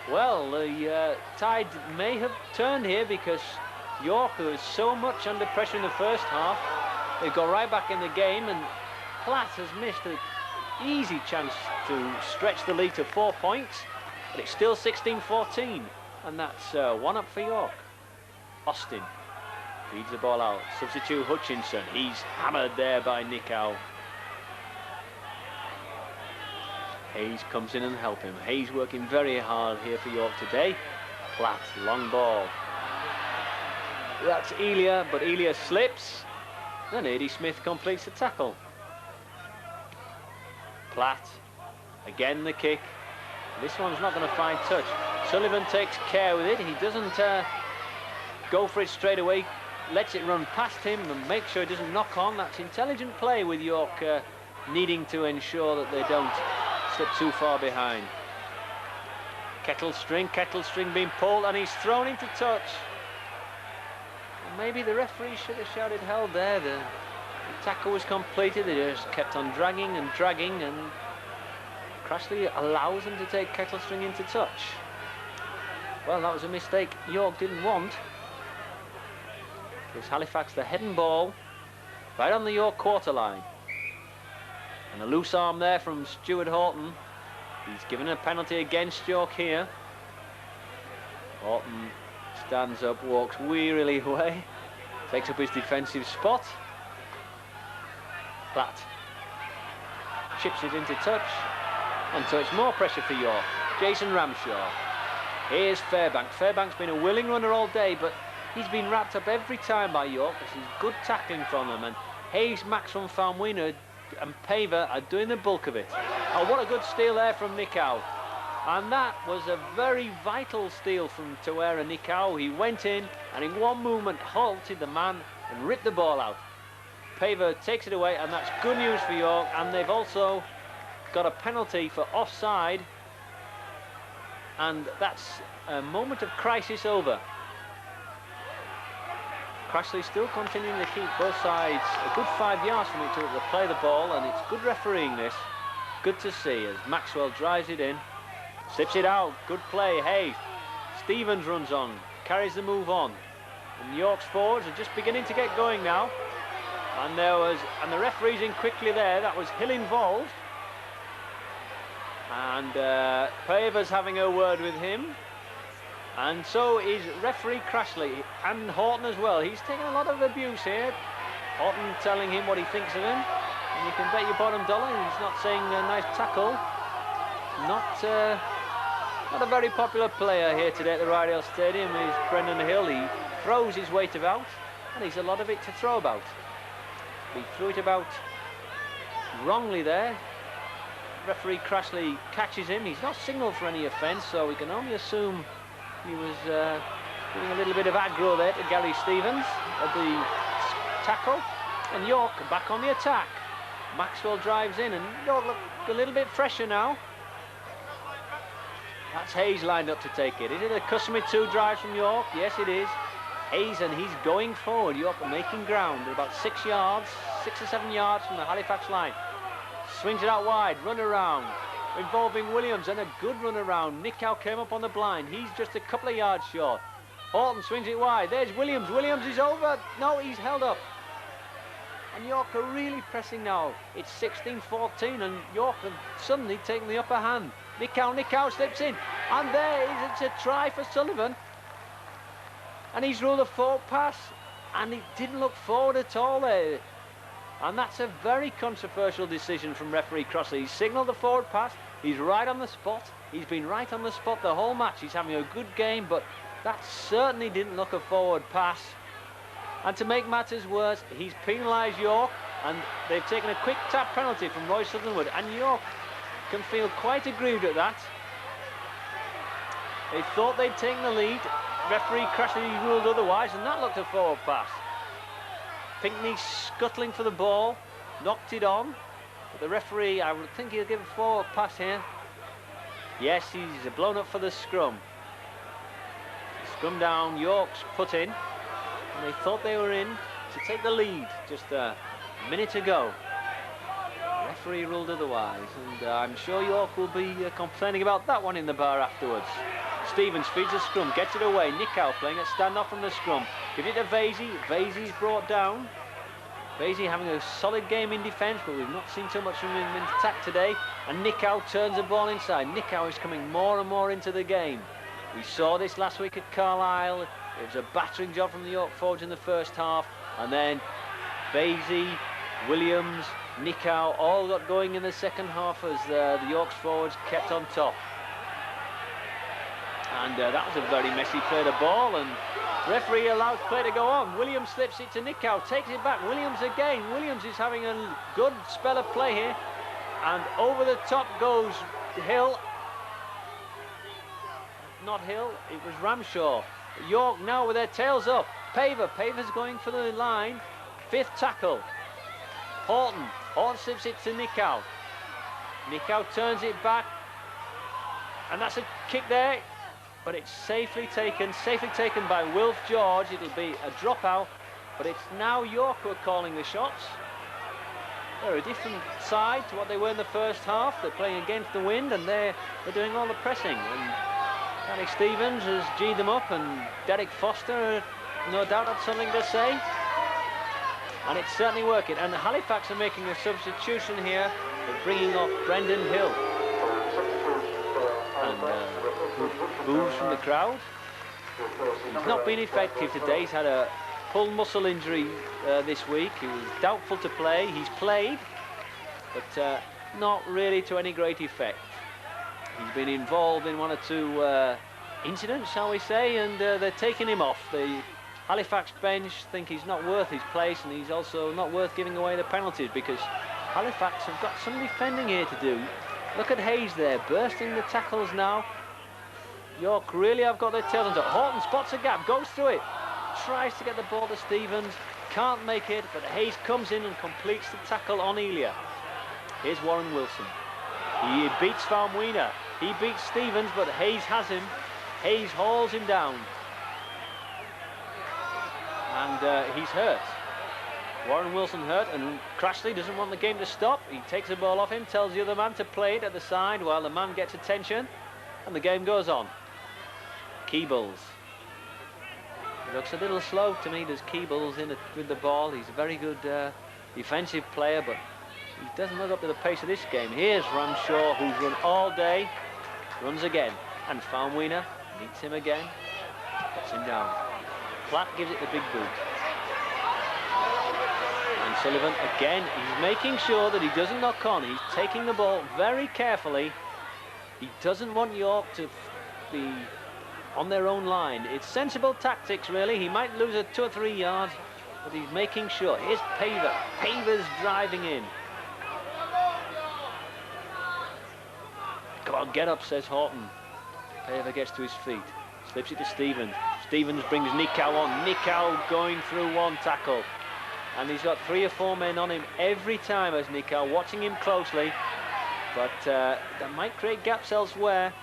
Well, the tide may have turned here because York, who was so much under pressure in the first half, they go right back in the game, and Platt has missed an easy chance to stretch the lead to 4 points, but it's still 16-14, and that's 1 up for York. Austin feeds the ball out. Substitute Hutchinson. He's hammered there by Nikau. Hayes comes in and help him. Hayes working very hard here for York today. Platt, long ball. That's Elia, but Elia slips. And Eddie Smith completes the tackle. Platt, again the kick. This one's not going to find touch. Sullivan takes care with it. He doesn't go for it straight away. Lets it run past him and make sure it doesn't knock on. That's intelligent play with York needing to ensure that they don't slip too far behind. Kettlestring being pulled, and he's thrown into touch. And maybe the referee should have shouted held there. The tackle was completed. They just kept on dragging, and Crashley allows them to take Kettlestring into touch. Well, that was a mistake York didn't want. Gives Halifax the heading ball right on the York quarter line. And a loose arm there from Stuart Horton. He's given a penalty against York here. Horton stands up, walks wearily away, takes up his defensive spot. Platt chips it into touch, and so it's more pressure for York. Jason Ramshaw. Here's Fairbank. Fairbank's been a willing runner all day, but he's been wrapped up every time by York. This is good tackling from them, and Hayes, Maxwell, Farmwina and Paver are doing the bulk of it. Oh, what a good steal there from Nikau. And that was a very vital steal from Tawera Nikau. He went in and in one movement halted the man and ripped the ball out. Paver takes it away, and that's good news for York, and they've also got a penalty for offside, and that's a moment of crisis over. Crashley still continuing to keep both sides a good 5 yards from each other to play the ball, and it's good refereeing this. Good to see as Maxwell drives it in, slips it out, good play. Hey, Stevens runs on, carries the move on, and York's forwards are just beginning to get going now. And the referee's in quickly there. That was Hill involved, and Paver's having a word with him. And so is referee Crashley, and Horton as well. He's taking a lot of abuse here. Horton telling him what he thinks of him. And you can bet your bottom dollar he's not saying a nice tackle. Not a very popular player here today at the Rydale Stadium is Brendan Hill. He throws his weight about, and he's a lot of it to throw about. He threw it about wrongly there. Referee Crashley catches him. He's not signalled for any offence, so we can only assume he was giving a little bit of aggro there to Gary Stevens at the tackle. And York back on the attack. Maxwell drives in, and York look a little bit fresher now. That's Hayes lined up to take it. Is it a customary 2 drives from York? Yes, it is. Hayes, and he's going forward. York are making ground at about 6 yards, 6 or 7 yards from the Halifax line. Swings it out wide, run around, involving Williams, and a good run around. Nickow came up on the blind. He's just a couple of yards short. Horton swings it wide. There's Williams. Williams is over. No, he's held up. And York are really pressing now. It's 16-14, and York have suddenly taken the upper hand. Nickow slips in, and there is, it's a try for Sullivan. And he's ruled a forward pass, and he didn't look forward at all there. And that's a very controversial decision from referee Crossley. He's signalled the forward pass. He's right on the spot. He's been right on the spot the whole match. He's having a good game, but that certainly didn't look a forward pass. And to make matters worse, he's penalised York, and they've taken a quick tap penalty from Roy Sutherland, and York can feel quite aggrieved at that. They thought they'd taken the lead. Referee Crossley ruled otherwise, and that looked a forward pass. Pinkney scuttling for the ball, knocked it on, but the referee, I would think he'll give a forward pass here. Yes, he's blown up for the scrum. Scrum down, York's put in, and they thought they were in to take the lead just a minute ago. The referee ruled otherwise, and I'm sure York will be complaining about that one in the bar afterwards. Stevens feeds the scrum, gets it away. Nickow playing a standoff from the scrum. Gives it to Vasey. Vasey's brought down. Vasey having a solid game in defence, but we've not seen too much from him in attack today. And Nickow turns the ball inside. Nickow is coming more and more into the game. We saw this last week at Carlisle. It was a battering job from the York forwards in the first half. And then Vasey, Williams, Nickow all got going in the second half as the York's forwards kept on top. And that was a very messy play of the ball, and referee allows play to go on. Williams slips it to Nickow, takes it back. Williams again. Williams is having a good spell of play here, and over the top goes Hill. Not Hill, it was Ramshaw. York now with their tails up. Paver's going for the line. 5th tackle. Horton slips it to Nickow. Nickow turns it back, and that's a kick there. But it's safely taken by Wilf George. It'll be a dropout, but it's now York who are calling the shots. They're a different side to what they were in the first half. They're playing against the wind, and they're doing all the pressing. And Danny Stevens has G'd them up, and Derek Foster, no doubt, had something to say. And it's certainly working. And Halifax are making a substitution here, of bringing off Brendan Hill. And boos from the crowd. He's not been effective today. He's had a pulled muscle injury this week. He was doubtful to play. He's played, but not really to any great effect. He's been involved in 1 or 2 incidents, shall we say, and they're taking him off. The Halifax bench think he's not worth his place, and he's also not worth giving away the penalties, because Halifax have got some defending here to do. Look at Hayes there, bursting the tackles now. York really have got their tails on top. Horton spots a gap, goes through it, tries to get the ball to Stevens, can't make it, but Hayes comes in and completes the tackle on Elia. Here's Warren Wilson. He beats Farmweener. He beats Stevens, but Hayes has him. Hayes hauls him down. And he's hurt. Warren Wilson hurt, and Crossley doesn't want the game to stop. He takes the ball off him, tells the other man to play it at the side while the man gets attention, and the game goes on. Keebles. He looks a little slow to me. There's Keebles in with the ball. He's a very good defensive player, but he doesn't look up to the pace of this game. Here's Ramshaw, who's run all day, runs again, and Farmweener meets him again, puts him down. Platt gives it the big boot. And Sullivan, again, he's making sure that he doesn't knock on. He's taking the ball very carefully. He doesn't want York to be on their own line. It's sensible tactics, really. He might lose it 2 or 3 yards, but he's making sure. Here's Paver. Paver's driving in. Come on, get up, says Horton. Paver gets to his feet. Slips it to Stevens. Stevens brings Nickow on. Nickow going through 1 tackle. And he's got 3 or 4 men on him every time as Nickow, watching him closely. But that might create gaps elsewhere.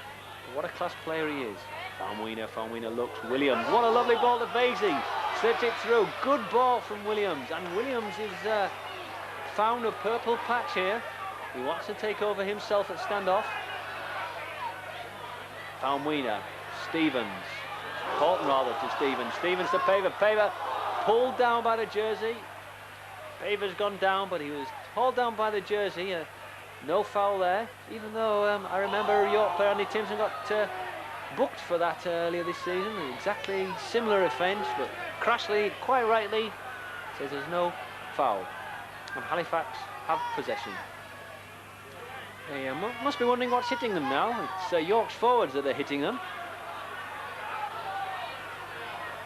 But what a class player he is. Faumuina looks. Williams, what a lovely ball to Vasey. Slipped it through. Good ball from Williams. And Williams is found a purple patch here. He wants to take over himself at standoff. Faumuina, Stevens. Horton rather to Stevens. Stevens to Paver. Paver pulled down by the jersey. Paver's gone down, but he was hauled down by the jersey. No foul there, even though I remember York player Andy Timson got booked for that earlier this season. Exactly similar offence, but Crashley, quite rightly, says there's no foul. And Halifax have possession. They must be wondering what's hitting them now. It's York's forwards that are hitting them.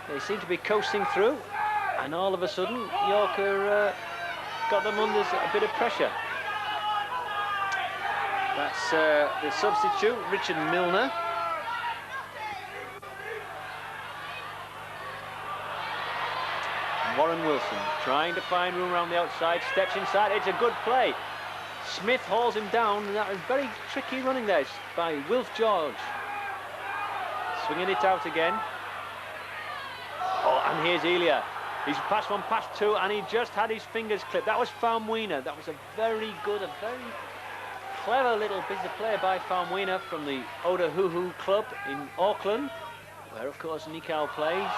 They seem to be coasting through, and all of a sudden York are, got them under a bit of pressure. That's the substitute, Richard Milner. And Warren Wilson trying to find room around the outside, steps inside, it's a good play. Smith hauls him down, and that was very tricky running there by Wilf George. Swinging it out again. Oh, and here's Elia. He's passed one, passed two, and he just had his fingers clipped. That was Faumuina. That was a very good, a very clever little bit of play by Faumuina from the Otahuhu club in Auckland, where of course Nikau plays.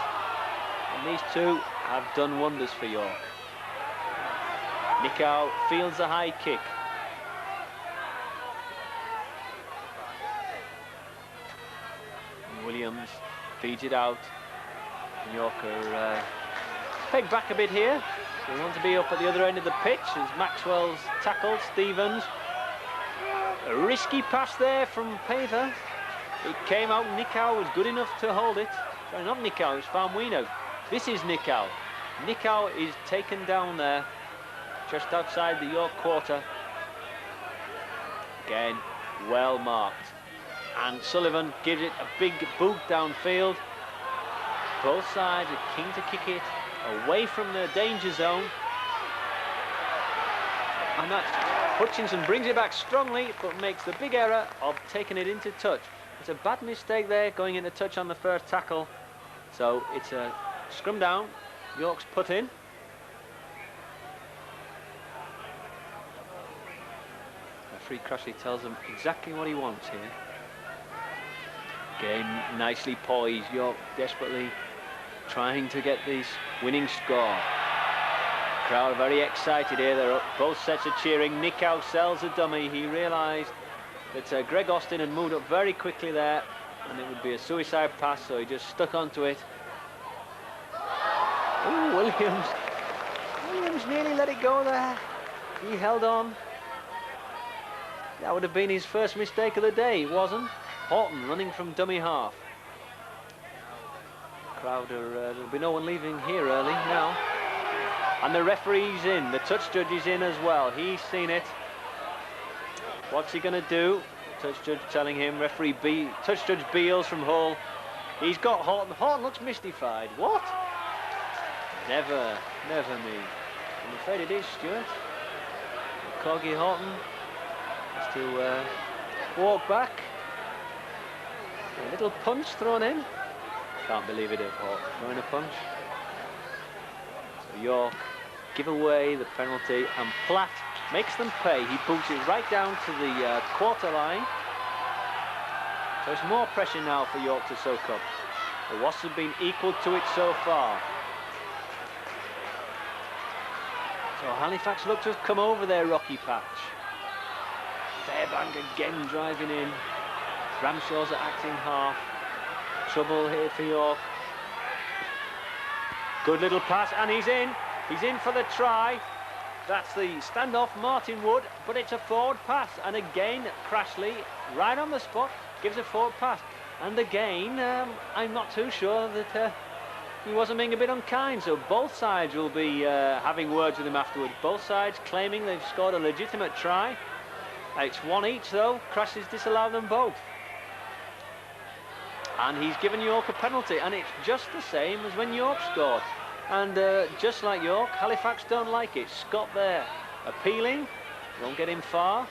And these two have done wonders for York. Nikau fields a high kick. And Williams feeds it out. And York are pegged back a bit here. They want to be up at the other end of the pitch as Maxwell's tackled Stevens. A risky pass there from Paver. It came out. Nikau was good enough to hold it. Sorry, not Nikau, it's Faumuina. This is Nikau. Nikau is taken down there, just outside the York quarter. Again, well marked. And Sullivan gives it a big boot downfield. Both sides are keen to kick it away from the danger zone. And that's Hutchinson brings it back strongly, but makes the big error of taking it into touch. It's a bad mistake there, going into touch on the first tackle. So it's a scrum down. York's put in. Referee Crashley tells them exactly what he wants here. Game nicely poised. York desperately trying to get this winning score. Crowd very excited here. They're up. Both sets are cheering. Nikau sells a dummy. He realised that Greg Austin had moved up very quickly there, and it would be a suicide pass, so he just stuck onto it. Ooh, Williams nearly let it go there. He held on. That would have been his first mistake of the day. It wasn't. Horton running from dummy half. Crowder, there'll be no one leaving here early now. And the referee's in. The touch judge is in as well. He's seen it. What's he going to do? Touch judge telling him. Referee B. Touch judge Beals from Hull. He's got Horton. Horton looks mystified. What? Never me. I'm afraid it is, Stuart. Corgi Horton has to walk back. A little punch thrown in. Can't believe it of Horton throwing a punch. So York give away the penalty, and Platt makes them pay. He boots it right down to the quarter line. So it's more pressure now for York to soak up. The Wasps have been equal to it so far. So Halifax look to have come over their rocky patch. Fairbank again driving in. Ramshaw's at acting half. Trouble here for York. Good little pass, and he's in. He's in for the try. That's the standoff Martin Wood, but it's a forward pass. And again, Crashley, right on the spot, gives a forward pass. And again, I'm not too sure that he wasn't being a bit unkind. So both sides will be having words with him afterwards. Both sides claiming they've scored a legitimate try. It's one each, though. Crashley's disallowed them both. And he's given York a penalty, and it's just the same as when York scored. And just like York, Halifax don't like it. Scott there appealing, won't get him far.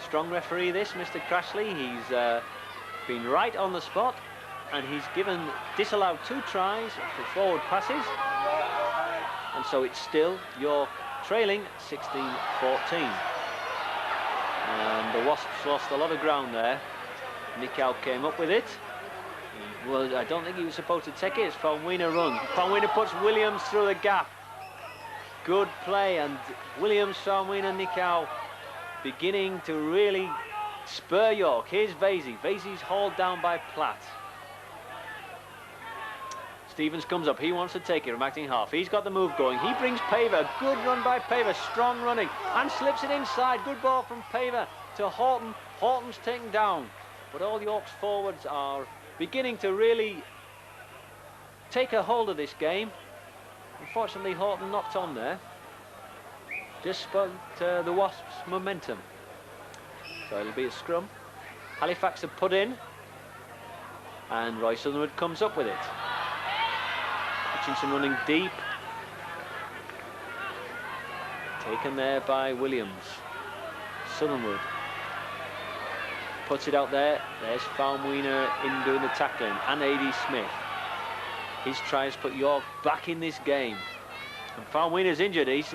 Strong referee this, Mr. Crashley. He's been right on the spot. and he's disallowed 2 tries for forward passes, and so it's still York trailing 16-14. And the Wasps lost a lot of ground there. Nikau came up with it. Well, I don't think he was supposed to take it. It's Faumuina runs. Faumuina puts Williams through the gap. Good play, and Williams, Faumuina, Nikau beginning to really spur York. Here's Vasey. Vasey's hauled down by Platt. Stevens comes up. He wants to take it from acting half. He's got the move going. He brings Paver. Good run by Paver. Strong running. And slips it inside. Good ball from Paver to Horton. Horton's taken down. But all York's forwards are beginning to really take a hold of this game. Unfortunately, Horton knocked on there. Just spoke the Wasps' momentum. So it'll be a scrum. Halifax have put in. And Roy Sutherland comes up with it. Hutchinson running deep. Taken there by Williams. Sutherland puts it out there. There's Faumuina in doing the tackling, and A.D. Smith. His tries put York back in this game. And Faumuina's injured. His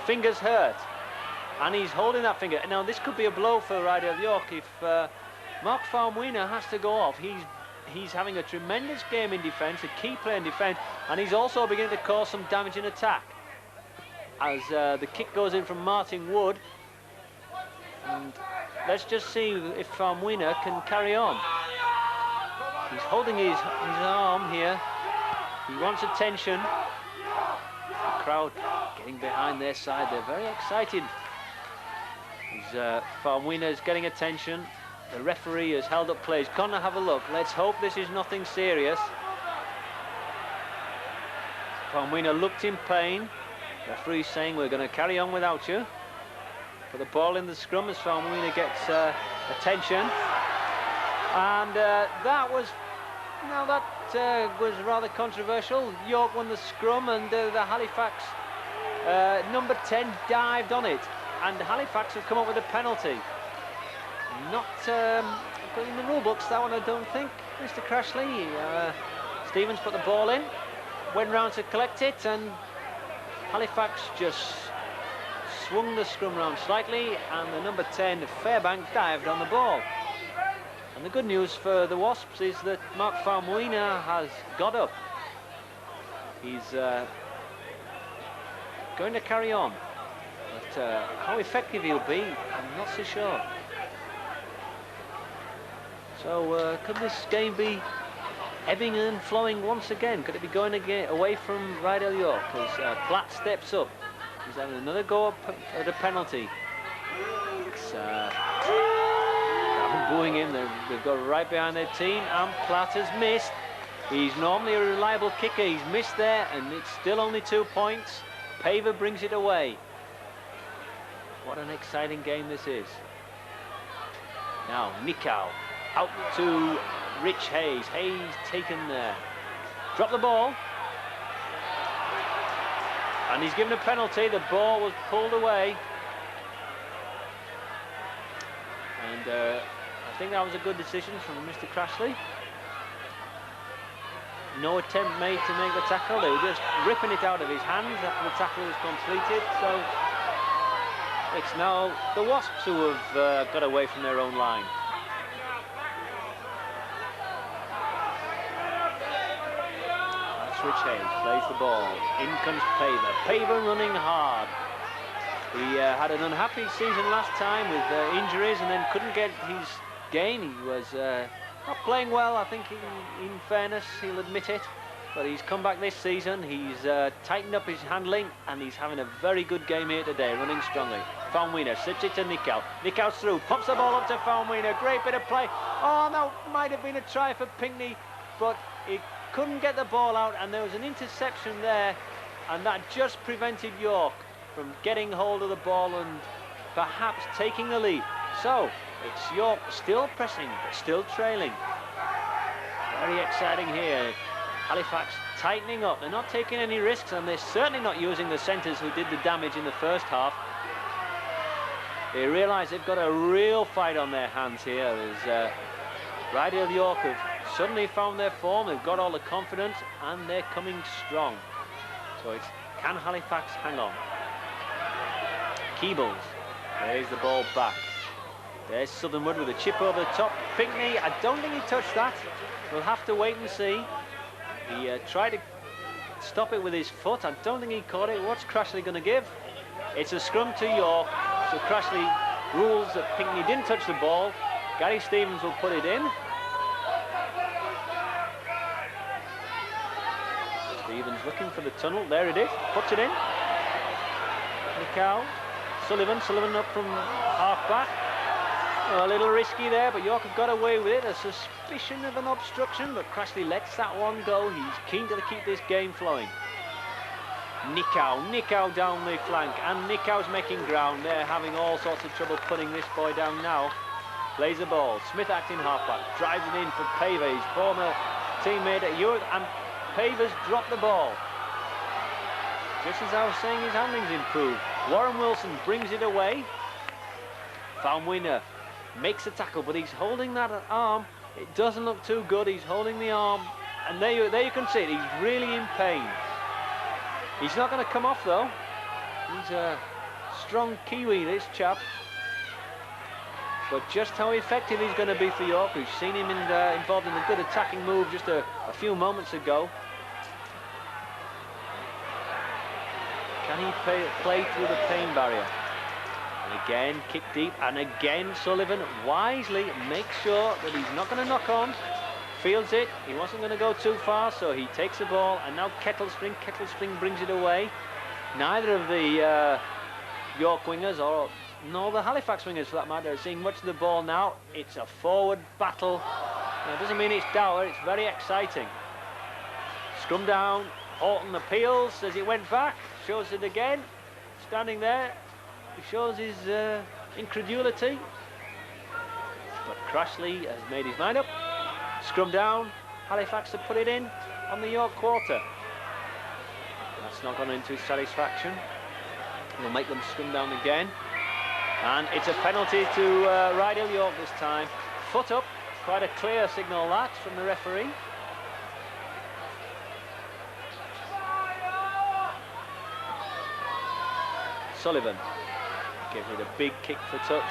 finger's hurt, and he's holding that finger. Now this could be a blow for Rydell York if Mark Faumuina has to go off. He's having a tremendous game in defence, a key player in defence, and he's also beginning to cause some damage in attack. As the kick goes in from Martin Wood. And let's just see if Faumuina can carry on. He's holding his arm here. He wants attention. The crowd getting behind their side. They're very excited. Faumuina is getting attention. The referee has held up play. He's gonna have a look. Let's hope this is nothing serious. Faumuina looked in pain. Referee saying we're going to carry on without you. Put the ball in the scrum as Faumuina gets attention. And that was rather controversial. York won the scrum, and the Halifax number 10 dived on it. And Halifax have come up with a penalty. Not in the rule books, that one, I don't think. Mr. Crashley. Stevens put the ball in, went round to collect it, and Halifax just swung the scrum round slightly, and the number 10, Fairbank, dived on the ball. And the good news for the Wasps is that Mark Faumuina has got up. He's going to carry on. But how effective he'll be, I'm not so sure. So could this game be ebbing and flowing once again? Could it be going away from Rydell York as Platt steps up? He's having another go at a penalty. It's booing him. They've got right behind their team, and Platt has missed. He's normally a reliable kicker. He's missed there, and it's still only 2 points. Paver brings it away. What an exciting game this is. Now Nikau out to Rich Hayes. Hayes taken there. Drop the ball. And he's given a penalty. The ball was pulled away. And I think that was a good decision from Mr. Crashley. No attempt made to make the tackle. They were just ripping it out of his hands after the tackle was completed. So it's now the Wasps who have got away from their own line. Rich Hayes plays the ball. In comes Paver. Paver running hard. He had an unhappy season last time with injuries and then couldn't get his game. He was not playing well, I think, in fairness, he'll admit it. But he's come back this season. He's tightened up his handling, and he's having a very good game here today, running strongly. Faumuina slips it to Nikau. Nikau's through, pops the ball up to Faumuina. Great bit of play. Oh, that might have been a try for Pinckney, but it couldn't get the ball out, and there was an interception there, and that just prevented York from getting hold of the ball and perhaps taking the lead. So it's York still pressing, but still trailing. Very exciting here. Halifax tightening up. They're not taking any risks, and they're certainly not using the centres who did the damage in the first half. They realise they've got a real fight on their hands here as Rydell York have suddenly found their form, they've got all the confidence, and they're coming strong. So it's, can Halifax hang on? Keebles, there's the ball back. There's Southernwood with a chip over the top. Pinckney, I don't think he touched that. We'll have to wait and see. He tried to stop it with his foot. I don't think he caught it. What's Crashley going to give? It's a scrum to York. So Crashley rules that Pinckney didn't touch the ball. Gary Stevens will put it in. Stevens looking for the tunnel. There it is. Puts it in. Nicow. Sullivan up from half back. Oh, a little risky there, but York have got away with it. A suspicion of an obstruction, but Crashley lets that one go. He's keen to keep this game flowing. Nicow down the flank, and Nicow's making ground. They're having all sorts of trouble putting this boy down now. Plays the ball. Smith acting halfback, drives it in for Paver, his former teammate at Europe, and Paver's dropped the ball. Just as I was saying, his handling's improved. Warren Wilson brings it away. Faumuina makes a tackle, but he's holding that arm. It doesn't look too good. He's holding the arm, and there you can see it. He's really in pain. He's not going to come off though. He's a strong Kiwi, this chap. But just how effective he's going to be for York. We've seen him involved in a good attacking move just a few moments ago. Can he play through the pain barrier? And again, kick deep, and again Sullivan wisely makes sure that he's not going to knock on. Fields it, he wasn't going to go too far, so he takes the ball, and now Kettlespring brings it away. Neither of the York wingers, nor the Halifax wingers for that matter, are seeing much of the ball now. It's a forward battle. Now, it doesn't mean it's dour, it's very exciting. Scrum down, Horton appeals as it went back, shows it again, standing there, he shows his incredulity. But Crashley has made his mind up. Scrum down, Halifax to put it in on the York quarter. That's not gone into his satisfaction. He'll make them scrum down again. And it's a penalty to Rydell York this time. Foot up, quite a clear signal that from the referee. Sullivan gives it a big kick for touch.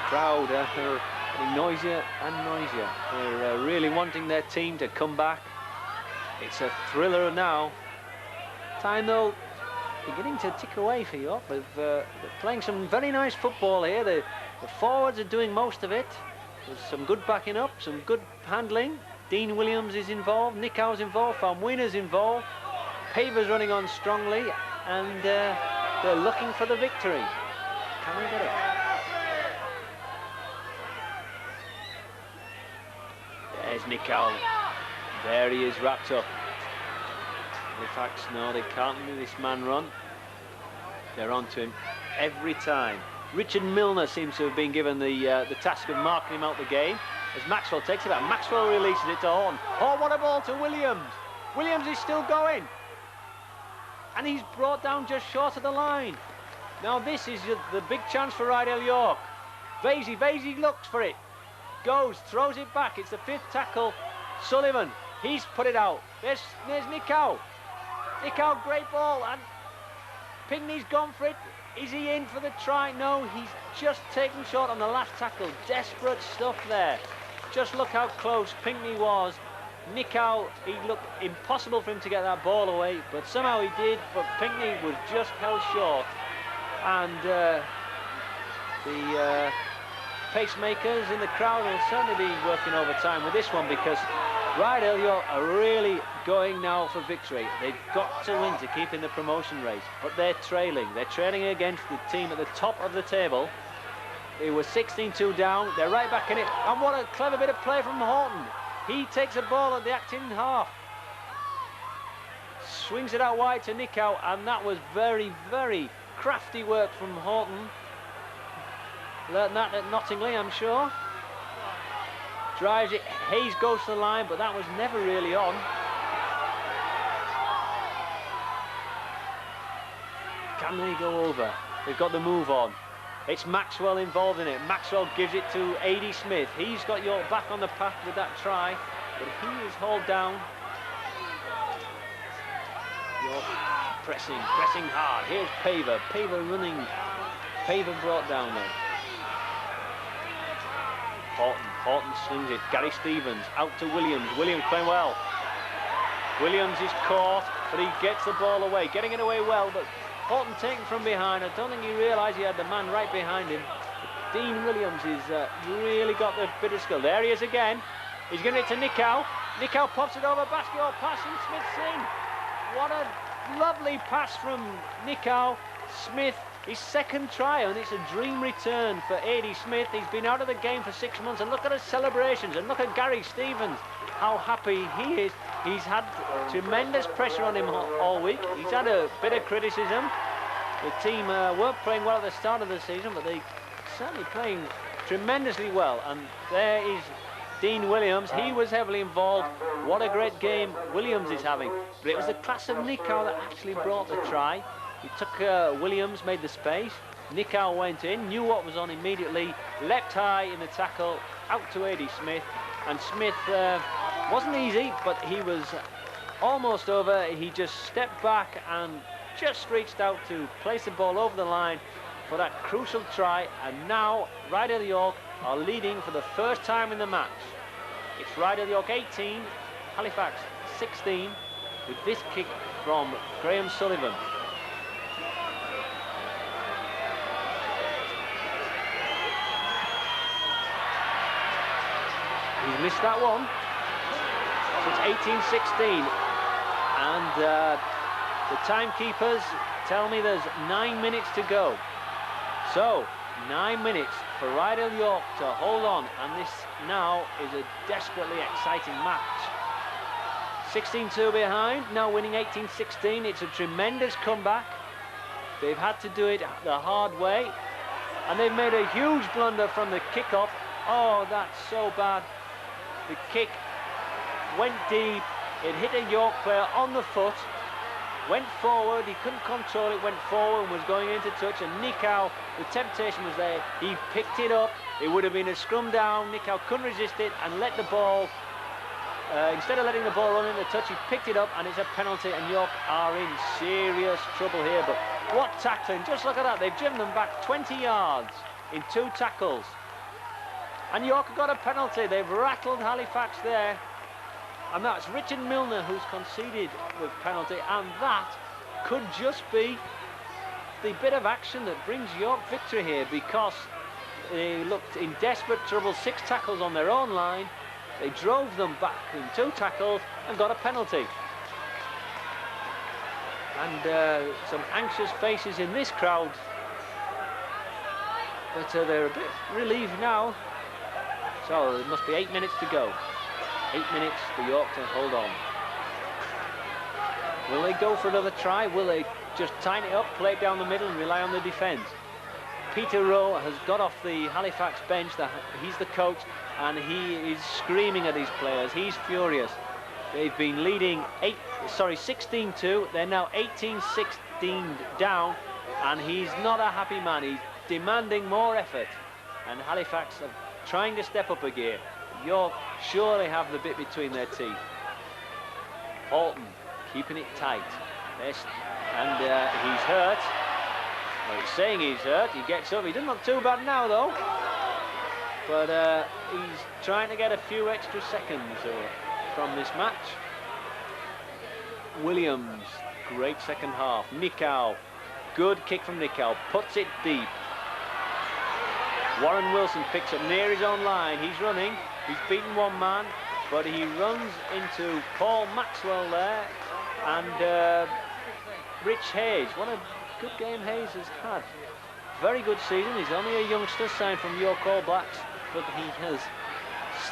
Crowd are getting noisier and noisier. They're really wanting their team to come back. It's a thriller now. Time though beginning to tick away for York. They're playing some very nice football here. The forwards are doing most of it. There's some good backing up, some good handling. Dean Williams is involved, Nicow's involved, Faumuina's involved. Paver's running on strongly, and they're looking for the victory. Can they get it? There's Nicow. There he is, wrapped up. Halifax, no, they can't do this man run. They're on to him every time. Richard Milner seems to have been given the task of marking him out the game. As Maxwell takes it back, Maxwell releases it to Horn. Oh, what a ball to Williams. Williams is still going. And he's brought down just short of the line. Now this is the big chance for Rydell York. Vasey looks for it. Goes, throws it back. It's the fifth tackle. Sullivan, he's put it out. There's Nicow. Nicow, great ball. And Pinckney's gone for it. Is he in for the try? No, he's just taken short on the last tackle. Desperate stuff there. Just look how close Pinckney was. Nicow, he looked impossible for him to get that ball away, but somehow he did, but Pinckney was just held short. And the pacemakers in the crowd will certainly be working overtime with this one, because Rydell York are really going now for victory. They've got to win to keep in the promotion race, but they're trailing. They're trailing against the team at the top of the table. They were 16-2 down. They're right back in it. And what a clever bit of play from Horton. He takes a ball at the acting half. Swings it out wide to Nicow, and that was very, very crafty work from Horton. Learned that at Nottingley, I'm sure. Drives it, Hayes goes to the line, but that was never really on. Can they go over? They've got the move on. It's Maxwell involved in it. Maxwell gives it to A.D. Smith. He's got York back on the path with that try, but he is hauled down. York pressing hard. Here's Paver. Paver running. Paver brought down there. Horton slings it. Gary Stevens out to Williams. Williams playing well. Williams is caught, but he gets the ball away. Getting it away well, but Horton taken from behind. I don't think he realised he had the man right behind him. But Dean Williams is really got the bit of skill. There he is again. He's giving it to Nicow. Nicow pops it over. Basketball pass and Smith's in. What a lovely pass from Nicow. Smith, his second try, and it's a dream return for A.D. Smith. He's been out of the game for 6 months, and look at his celebrations, and look at Gary Stevens, how happy he is. He's had tremendous pressure on him all week. He's had a bit of criticism. The team weren't playing well at the start of the season, but they're certainly playing tremendously well. And there is Dean Williams. He was heavily involved. What a great game Williams is having. But it was the class of Nicow that actually brought the try. He took Williams, made the space. Nicow went in, knew what was on immediately, leapt high in the tackle, out to A.D. Smith. And Smith wasn't easy, but he was almost over. He just stepped back and just reached out to place the ball over the line for that crucial try. And now Ryder York are leading for the first time in the match. It's Ryder York 18, Halifax 16, with this kick from Graham Sullivan. He's missed that one. So it's 18-16, and the timekeepers tell me there's 9 minutes to go. So 9 minutes for Ryder York to hold on, and this now is a desperately exciting match. 16-2 behind, now winning 18-16. It's a tremendous comeback. They've had to do it the hard way, and they've made a huge blunder from the kickoff. Oh, that's so bad. The kick went deep, it hit a York player on the foot, went forward, he couldn't control it, went forward and was going into touch, and Nicow, the temptation was there, he picked it up. It would have been a scrum down. Nicow couldn't resist it and let the ball, instead of letting the ball run into touch, he picked it up, and it's a penalty, and York are in serious trouble here. But what tackling, just look at that, they've driven them back 20 yards in 2 tackles. And York got a penalty. They've rattled Halifax there. And that's Richard Milner who's conceded the penalty. And that could just be the bit of action that brings York victory here, because they looked in desperate trouble. 6 tackles on their own line. They drove them back in 2 tackles and got a penalty. And some anxious faces in this crowd. But they're a bit relieved now. So there must be 8 minutes to go. 8 minutes for York to hold on. Will they go for another try? Will they just tighten it up, play it down the middle and rely on the defence? Peter Rowe has got off the Halifax bench. He's the coach, and he is screaming at his players. He's furious. They've been leading 16-2. They're now 18-16 down, and he's not a happy man. He's demanding more effort, and Halifax are trying to step up a gear. York surely have the bit between their teeth. Horton keeping it tight. And he's hurt. Well, he's saying he's hurt. He gets up. He doesn't look too bad now, though. But he's trying to get a few extra seconds from this match. Williams, great second half. Nicow, good kick from Nicow. Puts it deep. Warren Wilson picks up near his own line. He's running. He's beaten one man, but he runs into Paul Maxwell there, and Rich Hayes. What a good game Hayes has had. Very good season. He's only a youngster signed from York All Blacks, but he has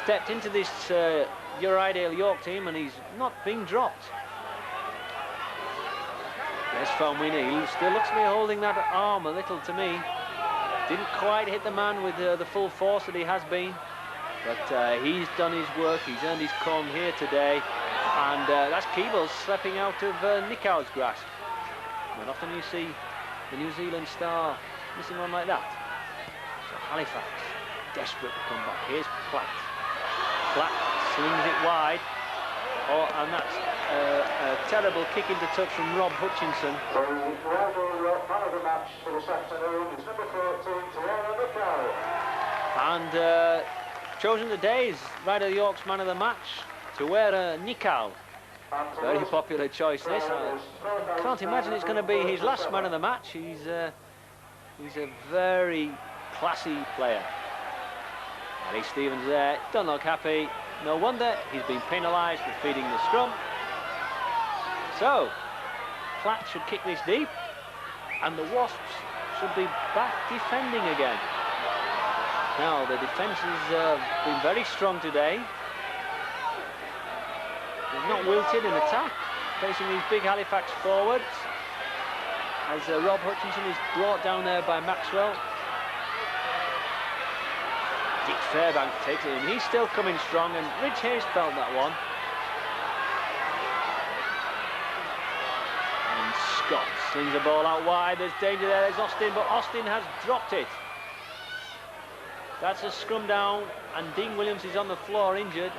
stepped into this Uridale York team, and he's not been dropped. There's Falmini. He still looks to be holding that arm a little to me. Didn't quite hit the man with the full force that he has been, but he's done his work. He's earned his corn here today, and that's Keebles slipping out of Nicow's grasp. Not often you see the New Zealand star missing one like that. Halifax desperate to come back. Here's Platt. Platt slings it wide. Oh, and that's a terrible kick into touch from Rob Hutchinson. The rival man of the match for this afternoon is number 14, Tawera Nikau. And chosen today's Ryder York's man of the match, Tawera Nikau. Very popular choice this. I can't imagine it's going to be his last man of the match. He's a very classy player. Ali Stevens there, doesn't look happy. No wonder he's been penalised for feeding the scrum. So, Platt should kick this deep, and the Wasps should be back defending again. Now, the defence has been very strong today. They've not wilted in attack, facing these big Halifax forwards. As Rob Hutchinson is brought down there by Maxwell. Dick Fairbank takes it in. He's still coming strong, and Rich Hayes felt that one. And Scott slings the ball out wide. There's danger there. There's Austin, but Austin has dropped it. That's a scrum down, and Dean Williams is on the floor injured.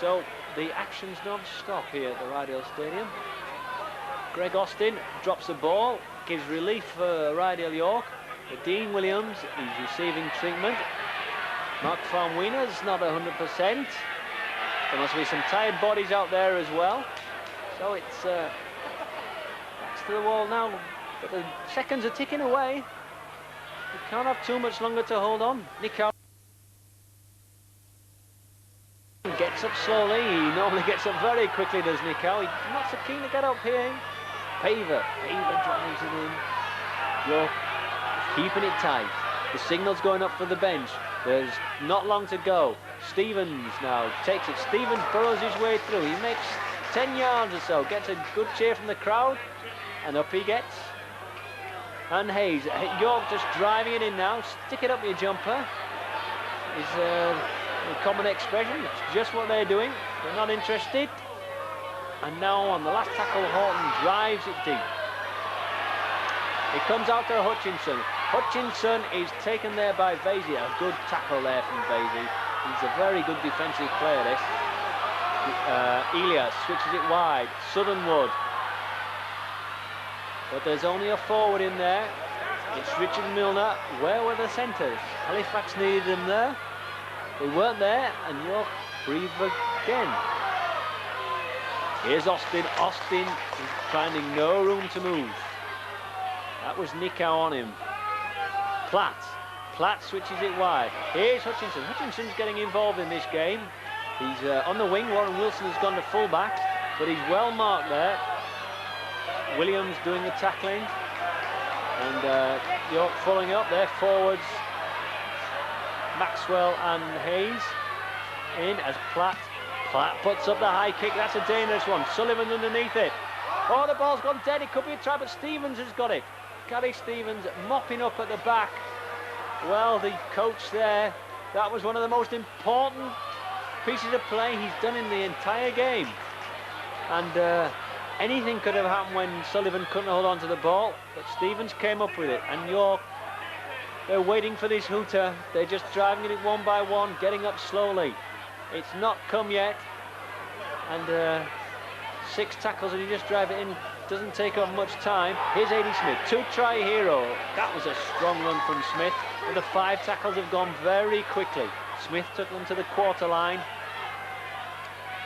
So the action's non-stop here at the Rydale Stadium. Greg Austin drops the ball, gives relief for Rydale York. But Dean Williams is receiving treatment. Mark Farmwiener's not 100%. There must be some tired bodies out there as well. So it's backs to the wall now. But the seconds are ticking away. You can't have too much longer to hold on. Nikau gets up slowly. He normally gets up very quickly, does Nikau. He's not so keen to get up here. Paver drives it in. York keeping it tight. The signal's going up for the bench. There's not long to go. Stevens now takes it. Stevens burrows his way through. He makes 10 yards or so. Gets a good cheer from the crowd. And up he gets. And Hayes. York just driving it in now. Stick it up your jumper. Is a common expression. It's just what they're doing. They're not interested. And now on the last tackle, Horton drives it deep. It comes out to Hutchinson. Hutchinson is taken there by Vasey. A good tackle there from Vasey. He's a very good defensive player, this. Elias switches it wide. Southernwood. But there's only a forward in there. It's Richard Milner. Where were the centres? Halifax needed them there. They weren't there, and York breathe again. Here's Austin. Austin is finding no room to move. That was Nikau on him. Platt. Platt switches it wide. Here's Hutchinson. Hutchinson's getting involved in this game. He's on the wing. Warren Wilson has gone to full-back, but he's well marked there. Williams doing the tackling. And York following up there. Forwards, Maxwell and Hayes. In as Platt. Platt puts up the high kick. That's a dangerous one. Sullivan underneath it. Oh, the ball's gone dead. It could be a try, but Stevens has got it. Gary Stevens mopping up at the back. Well, the coach there, that was one of the most important pieces of play he's done in the entire game. And anything could have happened when Sullivan couldn't hold on to the ball, but Stevens came up with it. And York, they're waiting for this hooter. They're just driving it one by one, getting up slowly. It's not come yet. And 6 tackles and you just drive it in. Doesn't take up much time. Here's A.D. Smith, 2-try hero. That was a strong run from Smith. And the 5 tackles have gone very quickly. Smith took them to the quarter line.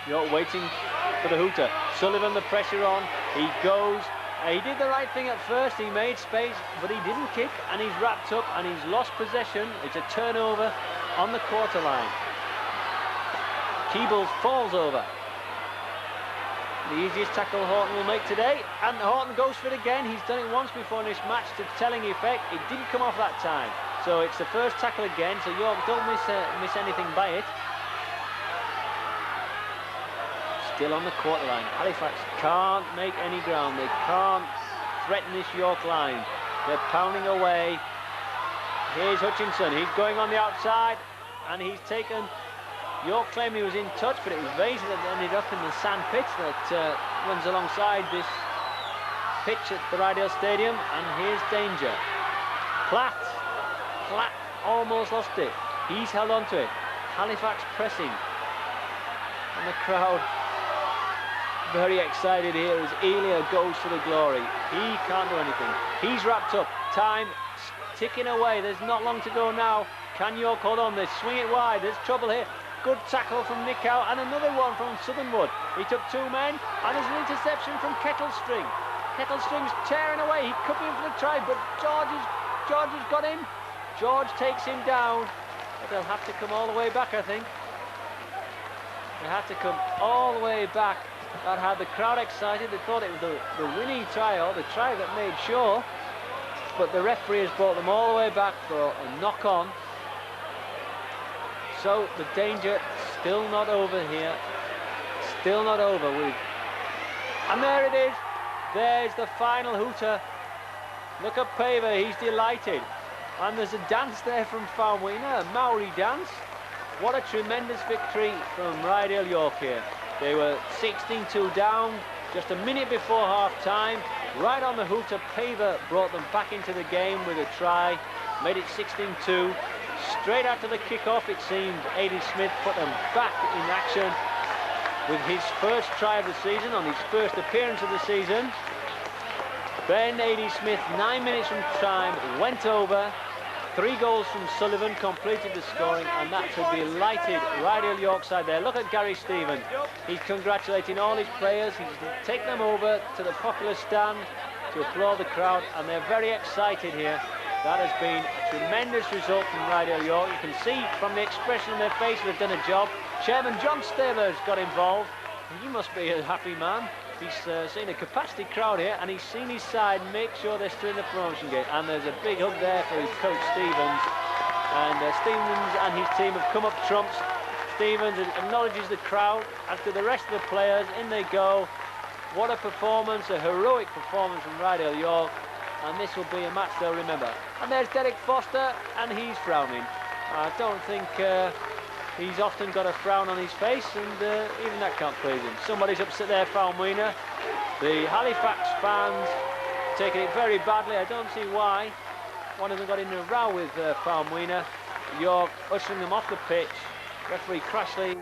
You're waiting for the hooter. Sullivan, the pressure on. He goes. He did the right thing at first. He made space, but he didn't kick. And he's wrapped up and he's lost possession. It's a turnover on the quarter line. Keebles falls over. The easiest tackle Horton will make today, and Horton goes for it again. He's done it once before in this match to telling effect. It didn't come off that time, so it's the first tackle again. So York don't miss anything by it. Still on the quarter line. Halifax can't make any ground. They can't threaten this York line. They're pounding away. Here's Hutchinson. He's going on the outside, and he's taken. York claimed he was in touch, but it was Vasey that ended up in the sand pit that runs alongside this pitch at the Rydale Stadium. And here's danger. Platt almost lost it. He's held on to it. Halifax pressing. And the crowd very excited here as Elia goes for the glory. He can't do anything. He's wrapped up. Time ticking away. There's not long to go now. Can York hold on? They swing it wide. There's trouble here. Good tackle from Nick Howe and another one from Southernwood. He took two men and there's an interception from Kettlestring. Kettlestring's tearing away. He could be in for the try, but George has got him. George takes him down. But they'll have to come all the way back, I think. They have to come all the way back. That had the crowd excited. They thought it was the winning try, or the try that made sure. But the referee has brought them all the way back for a knock-on. So the danger still not over here. Still not over. And there it is. There's the final hooter. Look at Paver. He's delighted. And there's a dance there from Farmwina, a Maori dance. What a tremendous victory from Rydale York here. They were 16-2 down just a minute before half-time. Right on the hooter, Paver brought them back into the game with a try. Made it 16-2. Straight after the kick-off, it seemed, A.D. Smith put them back in action with his first try of the season, on his first appearance of the season. Then A.D. Smith, 9 minutes from time, went over. 3 goals from Sullivan, completed the scoring, and that's a delighted Rydale York side there. Look at Gary Stevens. He's congratulating all his players. He's taken them over to the popular stand to applaud the crowd, and they're very excited here. That has been a tremendous result from Rydale York. You can see from the expression on their faces they've done a job. Chairman John Staver's got involved. He must be a happy man. He's seen a capacity crowd here, and he's seen his side make sure they're still in the promotion game. And there's a big hug there for his coach, Stevens. And Stevens and his team have come up trumps. Stevens acknowledges the crowd, as do the rest of the players. In they go. What a performance, a heroic performance from Rydale York. And this will be a match they'll remember. And there's Derek Foster, and he's frowning. I don't think he's often got a frown on his face, and even that can't please him. Somebody's upset there, Farmwina. The Halifax fans taking it very badly. I don't see why. One of them got in a row with Farmwina. York ushering them off the pitch. Referee Crashley